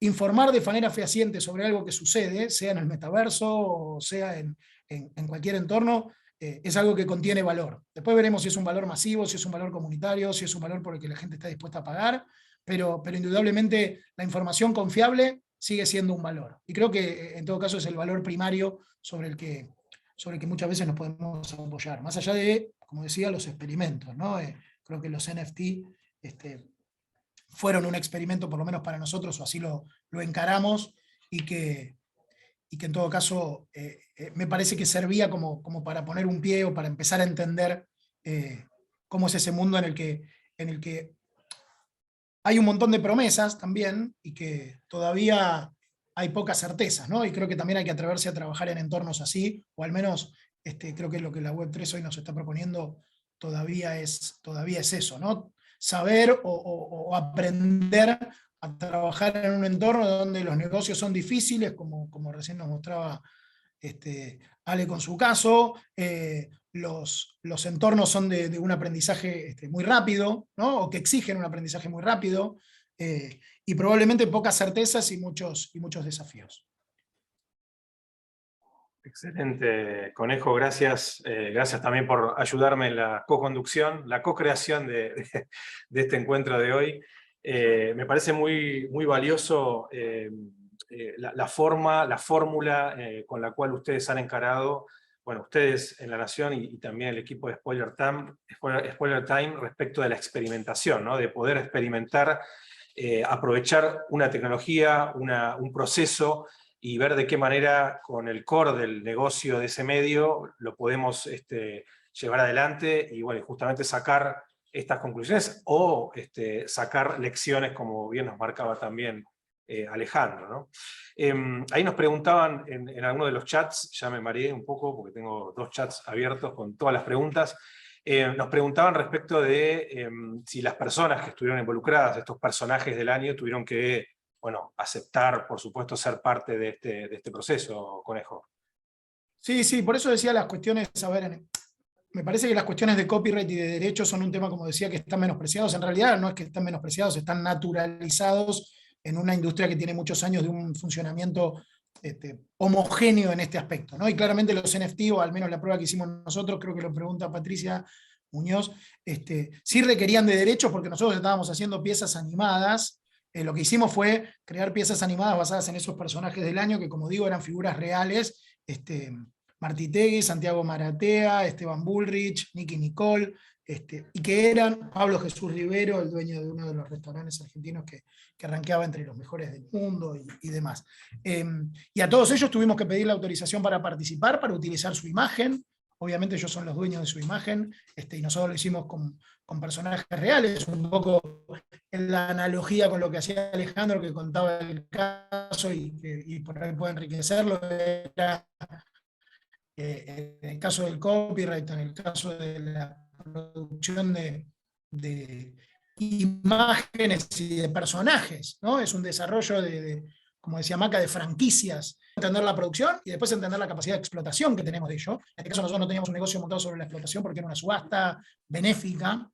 informar de manera fehaciente sobre algo que sucede, sea en el metaverso o sea en cualquier entorno, es algo que contiene valor. Después veremos si es un valor masivo, si es un valor comunitario, si es un valor por el que la gente está dispuesta a pagar, pero indudablemente la información confiable sigue siendo un valor. Y creo que en todo caso es el valor primario sobre el que muchas veces nos podemos apoyar. Más allá de, como decía, los experimentos, ¿no? Creo que los NFT fueron un experimento, por lo menos para nosotros, o así lo encaramos, y que en todo caso me parece que servía como para poner un pie o para empezar a entender cómo es ese mundo en el que hay un montón de promesas también y que todavía hay pocas certezas, ¿no? Y creo que también hay que atreverse a trabajar en entornos así, o al menos creo que lo que la Web3 hoy nos está proponiendo todavía es eso, ¿no? Saber o aprender a trabajar en un entorno donde los negocios son difíciles, como recién nos mostraba Ale con su caso, los entornos son de un aprendizaje muy rápido, ¿no? O que exigen un aprendizaje muy rápido, y probablemente pocas certezas y muchos desafíos. Excelente, Conejo, gracias. Gracias también por ayudarme en la co-conducción, la co-creación de este encuentro de hoy. Me parece muy, muy valioso la fórmula con la cual ustedes han encarado, bueno, ustedes en La Nación y también el equipo de Spoiler Time respecto de la experimentación, ¿no? De poder experimentar, aprovechar una tecnología, un proceso, y ver de qué manera con el core del negocio de ese medio lo podemos llevar adelante y bueno, justamente sacar estas conclusiones o sacar lecciones, como bien nos marcaba también Alejandro, ¿no? Ahí nos preguntaban en alguno de los chats, ya me mareé un poco porque tengo 2 chats abiertos con todas las preguntas, nos preguntaban respecto de si las personas que estuvieron involucradas, estos personajes del año, tuvieron que aceptar, por supuesto, ser parte de este proceso, Conejo. Sí, por eso decía las cuestiones, a ver, me parece que las cuestiones de copyright y de derechos son un tema, como decía, que están menospreciados. En realidad no es que están menospreciados, están naturalizados en una industria que tiene muchos años de un funcionamiento homogéneo en este aspecto, ¿no? Y claramente los NFT, o al menos la prueba que hicimos nosotros, creo que lo pregunta Patricia Muñoz, sí requerían de derechos porque nosotros estábamos haciendo piezas animadas. Lo que hicimos fue crear piezas animadas basadas en esos personajes del año, que como digo eran figuras reales, Martitegui, Santiago Maratea, Esteban Bullrich, Nicky Nicole, y que eran Pablo Jesús Rivero, el dueño de uno de los restaurantes argentinos que rankeaba entre los mejores del mundo y demás. Y a todos ellos tuvimos que pedir la autorización para participar, para utilizar su imagen. Obviamente ellos son los dueños de su imagen, y nosotros lo hicimos con personajes reales, un poco en la analogía con lo que hacía Alejandro, que contaba el caso y por ahí puede enriquecerlo, era en el caso del copyright, en el caso de la producción de imágenes y de personajes, ¿no? Es un desarrollo como decía Maca, de franquicias. Entender la producción y después entender la capacidad de explotación que tenemos de ello. En este caso nosotros no teníamos un negocio montado sobre la explotación porque era una subasta benéfica,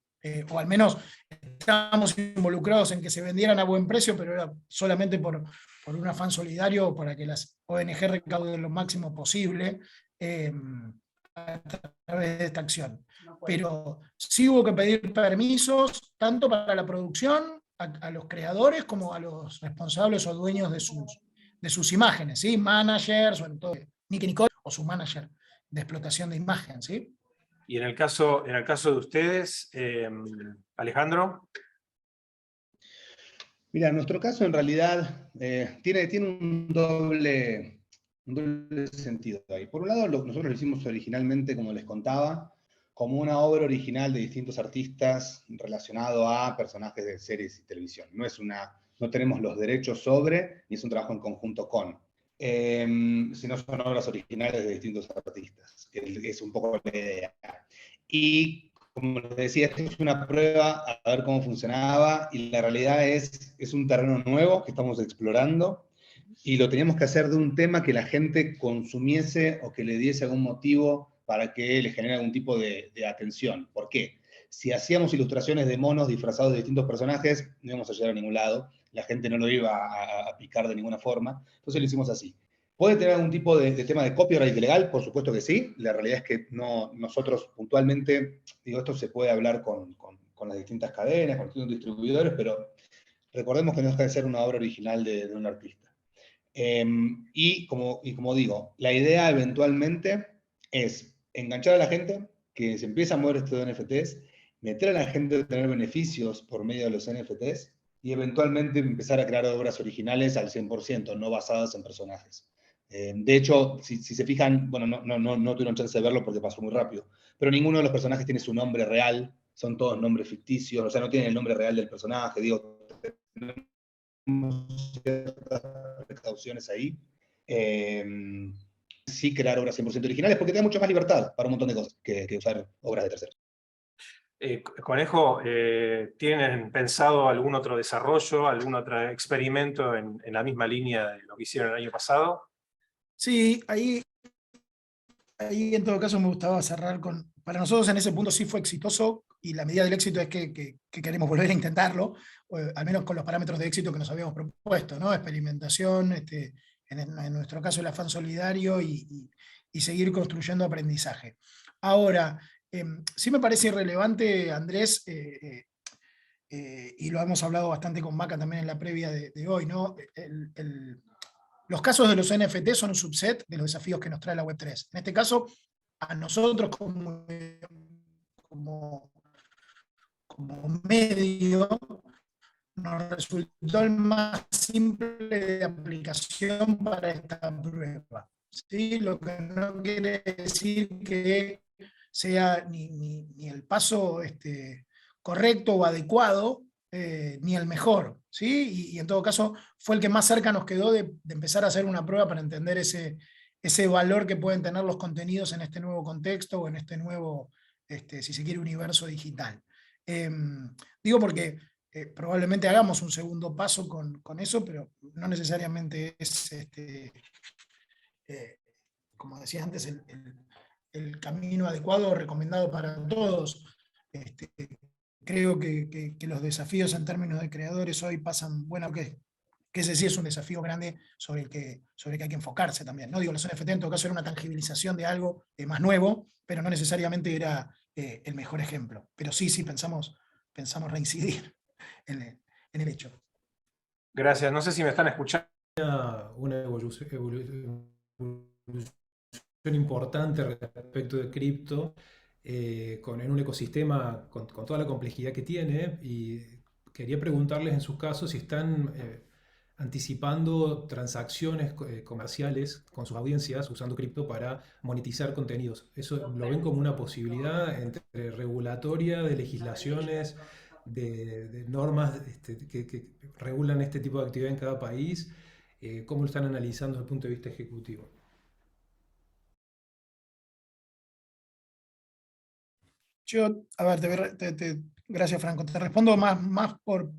o al menos estábamos involucrados en que se vendieran a buen precio, pero era solamente por un afán solidario para que las ONG recauden lo máximo posible a través de esta acción. Pero sí hubo que pedir permisos, tanto para la producción, a los creadores, como a los responsables o dueños de sus imágenes, ¿sí? Managers, sobre todo Nicky Nicole, o su manager de explotación de imagen, ¿sí? Y en el caso de ustedes, Alejandro. Mira, en nuestro caso en realidad tiene un doble sentido ahí. Por un lado, nosotros lo hicimos originalmente, como les contaba, como una obra original de distintos artistas relacionado a personajes de series y televisión. No tenemos los derechos sobre, ni es un trabajo en conjunto con, sino son obras originales de distintos artistas, que es un poco la idea. Y como les decía, esto es una prueba a ver cómo funcionaba, y la realidad es un terreno nuevo que estamos explorando. y lo teníamos que hacer de un tema que la gente consumiese o que le diese algún motivo para que le genere algún tipo de atención. ¿Por qué? Si hacíamos ilustraciones de monos disfrazados de distintos personajes, no íbamos a llegar a ningún lado, la gente no lo iba a picar de ninguna forma, entonces lo hicimos así. ¿Puede tener algún tipo de tema de copyright legal? Por supuesto que sí. La realidad es que no, nosotros puntualmente, digo, esto se puede hablar con las distintas cadenas, con los distintos distribuidores, pero recordemos que no deja de ser una obra original de un artista. Y como digo, la idea eventualmente es enganchar a la gente, que se empieza a mover esto de NFTs, meter a la gente a tener beneficios por medio de los NFTs, y eventualmente empezar a crear obras originales al 100%, no basadas en personajes. De hecho, si se fijan, bueno, no tuvieron chance de verlo porque pasó muy rápido, pero ninguno de los personajes tiene su nombre real, son todos nombres ficticios, o sea, no tienen el nombre real del personaje, digo, tenemos ciertas precauciones ahí. Sí crear obras 100% originales porque te da mucha más libertad para un montón de cosas que usar obras de terceros. Conejo, ¿tienen pensado algún otro desarrollo, algún otro experimento en la misma línea de lo que hicieron el año pasado? Sí, ahí en todo caso me gustaba cerrar con, para nosotros en ese punto sí fue exitoso, y la medida del éxito es que queremos volver a intentarlo, al menos con los parámetros de éxito que nos habíamos propuesto, ¿no? Experimentación, en nuestro caso el afán solidario, y seguir construyendo aprendizaje. Ahora, sí me parece irrelevante, Andrés, y lo hemos hablado bastante con Maca también en la previa de hoy, ¿no? Los casos de los NFT son un subset de los desafíos que nos trae la Web3. En este caso, a nosotros como medio, nos resultó el más simple de aplicación para esta prueba. ¿Sí? Lo que no quiere decir que sea ni el paso correcto o adecuado, ni el mejor, ¿sí? Y en todo caso fue el que más cerca nos quedó de empezar a hacer una prueba para entender ese valor que pueden tener los contenidos en este nuevo contexto o en este nuevo, si se quiere, universo digital. Digo porque probablemente hagamos un segundo paso con eso, pero no necesariamente es, como decía antes, el camino adecuado o recomendado para todos. Creo que los desafíos en términos de creadores hoy pasan, bueno, que ese sí es un desafío grande sobre el que hay que enfocarse también, ¿no? Digo, los NFT en todo caso era una tangibilización de algo más nuevo, pero no necesariamente era el mejor ejemplo. Pero sí pensamos reincidir en el hecho. Gracias, no sé si me están escuchando. Una evolución importante respecto de cripto, en un ecosistema con toda la complejidad que tiene, y quería preguntarles en sus casos si están anticipando transacciones comerciales con sus audiencias usando cripto para monetizar contenidos. ¿Eso lo ven como una posibilidad entre regulatoria, de legislaciones, de normas que regulan este tipo de actividad en cada país? ¿Cómo lo están analizando desde el punto de vista ejecutivo? Yo, a ver, gracias, Franco. Te respondo más por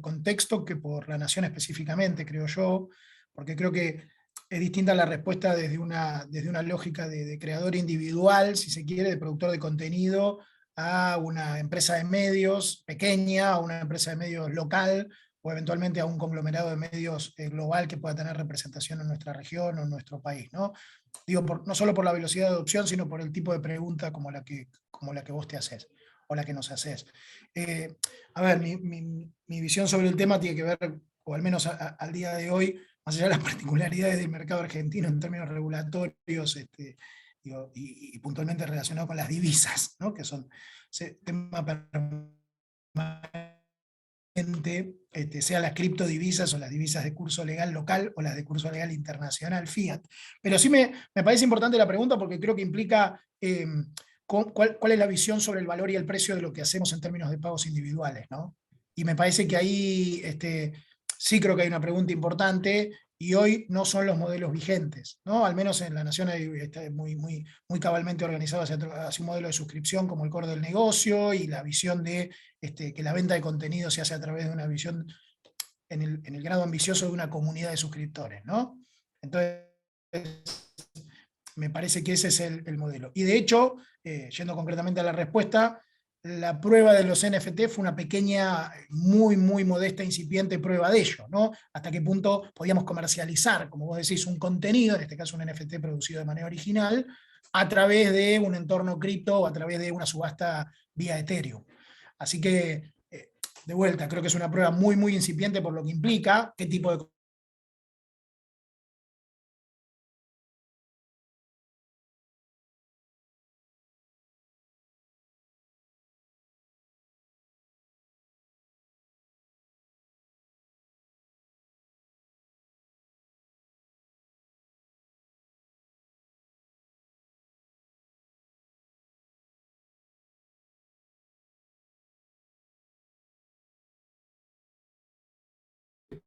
contexto que por la nación específicamente, creo yo, porque creo que es distinta la respuesta desde una lógica de creador individual, si se quiere, de productor de contenido, a una empresa de medios pequeña, a una empresa de medios local, o eventualmente a un conglomerado de medios global que pueda tener representación en nuestra región o en nuestro país, ¿no? Digo, no solo por la velocidad de adopción, sino por el tipo de pregunta como la que vos te haces, o la que nos haces. A ver, mi visión sobre el tema tiene que ver, o al menos al día de hoy, más allá de las particularidades del mercado argentino en términos regulatorios, y puntualmente relacionado con las divisas, ¿no? Que son tema permanente, sea las criptodivisas o las divisas de curso legal local o las de curso legal internacional, fiat. Pero sí me parece importante la pregunta porque creo que implica cuál es la visión sobre el valor y el precio de lo que hacemos en términos de pagos individuales, ¿no? Y me parece que ahí sí creo que hay una pregunta importante, y hoy no son los modelos vigentes, ¿no? Al menos en la Nación está muy cabalmente organizado hacia un modelo de suscripción como el core del negocio, y la visión de que la venta de contenido se hace a través de una visión en el grado ambicioso de una comunidad de suscriptores, ¿no? Entonces, me parece que ese es el modelo. Y de hecho, yendo concretamente a la respuesta, la prueba de los NFT fue una pequeña, muy modesta, incipiente prueba de ello, ¿no? Hasta qué punto podíamos comercializar, como vos decís, un contenido, en este caso un NFT producido de manera original, a través de un entorno cripto o a través de una subasta vía Ethereum. Así que, de vuelta, creo que es una prueba muy incipiente por lo que implica, qué tipo de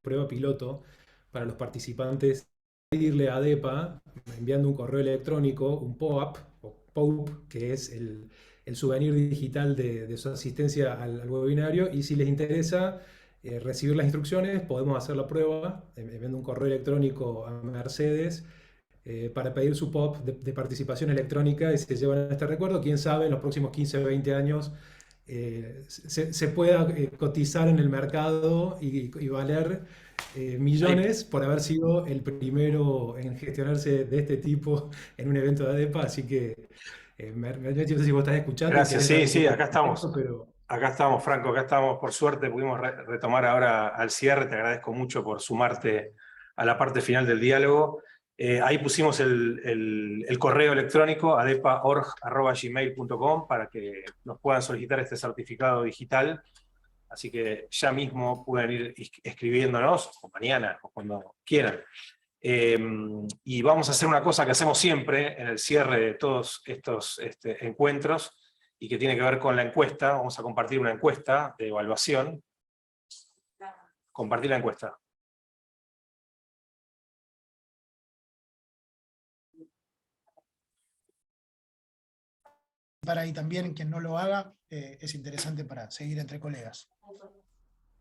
prueba piloto para los participantes, pedirle a ADEPA, enviando un correo electrónico, un POAP, o POAP, que es el souvenir digital de su asistencia al webinario, y si les interesa recibir las instrucciones, podemos hacer la prueba, enviando un correo electrónico a Mercedes, para pedir su POAP de participación electrónica, y se llevan este recuerdo. Quién sabe, en los próximos 15 o 20 años se pueda cotizar en el mercado y valer millones por haber sido el primero en gestionarse de este tipo en un evento de ADEPA. Así que, no sé si vos estás escuchando. Gracias, sí, acá estamos. Pero... Acá estamos, Franco, acá estamos. Por suerte pudimos retomar ahora al cierre. Te agradezco mucho por sumarte a la parte final del diálogo. Ahí pusimos el correo electrónico adepa.org@gmail.com para que nos puedan solicitar este certificado digital. Así que ya mismo pueden ir escribiéndonos, o mañana, o cuando quieran. Y vamos a hacer una cosa que hacemos siempre en el cierre de todos estos encuentros, y que tiene que ver con la encuesta. Vamos a compartir una encuesta de evaluación. Compartir la encuesta. para ahí también, quien no lo haga, es interesante para seguir entre colegas.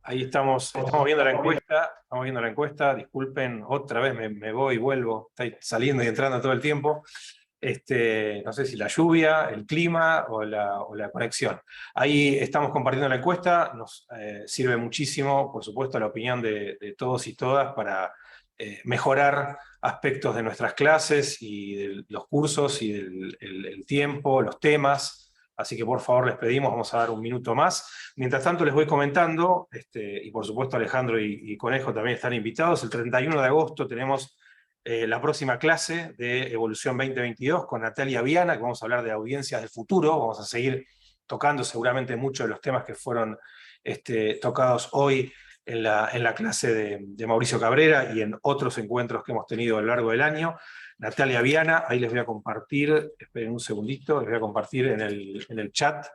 Ahí estamos viendo la encuesta, disculpen, otra vez me voy y vuelvo, estoy saliendo y entrando todo el tiempo. No sé si la lluvia, el clima o la conexión. Ahí estamos compartiendo la encuesta, nos sirve muchísimo, por supuesto, la opinión de todos y todas para mejorar aspectos de nuestras clases y de los cursos y el tiempo, los temas. Así que por favor les pedimos, vamos a dar un minuto más. Mientras tanto les voy comentando, y por supuesto Alejandro y Conejo también están invitados. El 31 de agosto tenemos la próxima clase de Evolución 2022 con Natalia Viana, que vamos a hablar de audiencias del futuro. Vamos a seguir tocando seguramente muchos de los temas que fueron tocados hoy en la clase de Mauricio Cabrera y en otros encuentros que hemos tenido a lo largo del año. Natalia Viana, ahí les voy a compartir, esperen un segundito, les voy a compartir en el chat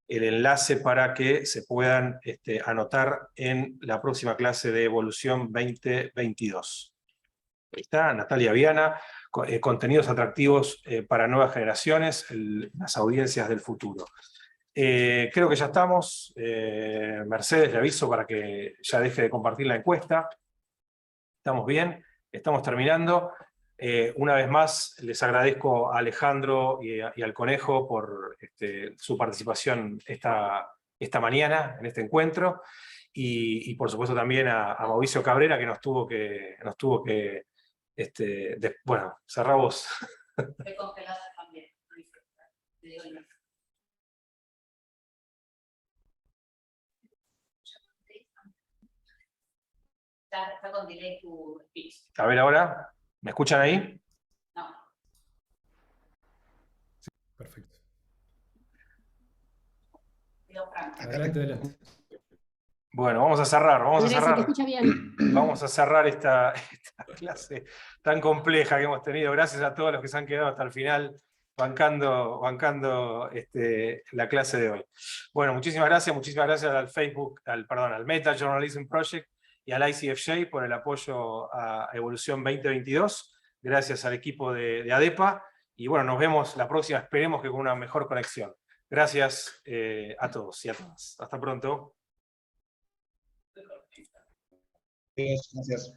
el enlace para que se puedan anotar en la próxima clase de Evolución 2022. Ahí está, Natalia Viana, contenidos atractivos para nuevas generaciones, las audiencias del futuro. Creo que ya estamos. Mercedes, le aviso para que ya deje de compartir la encuesta. ¿Estamos bien? Estamos terminando. Una vez más, les agradezco a Alejandro y al Conejo por su participación esta mañana en este encuentro, y por supuesto también a Mauricio Cabrera, que nos tuvo que bueno, cerrá vos. Estoy congelada también. Te digo yo. Está con delay tu speech. A ver ahora, ¿me escuchan ahí? No. Perfecto. Digo, Franco. Adelante. Bueno, vamos a cerrar. bien. Vamos a cerrar esta clase tan compleja que hemos tenido. Gracias a todos los que se han quedado hasta el final bancando la clase de hoy. Bueno, muchísimas gracias al Facebook, al Meta Journalism Project y al ICFJ por el apoyo a Evolución 2022. Gracias al equipo de ADEPA. Y bueno, nos vemos la próxima, esperemos que con una mejor conexión. Gracias a todos y a todas. Hasta pronto. Gracias.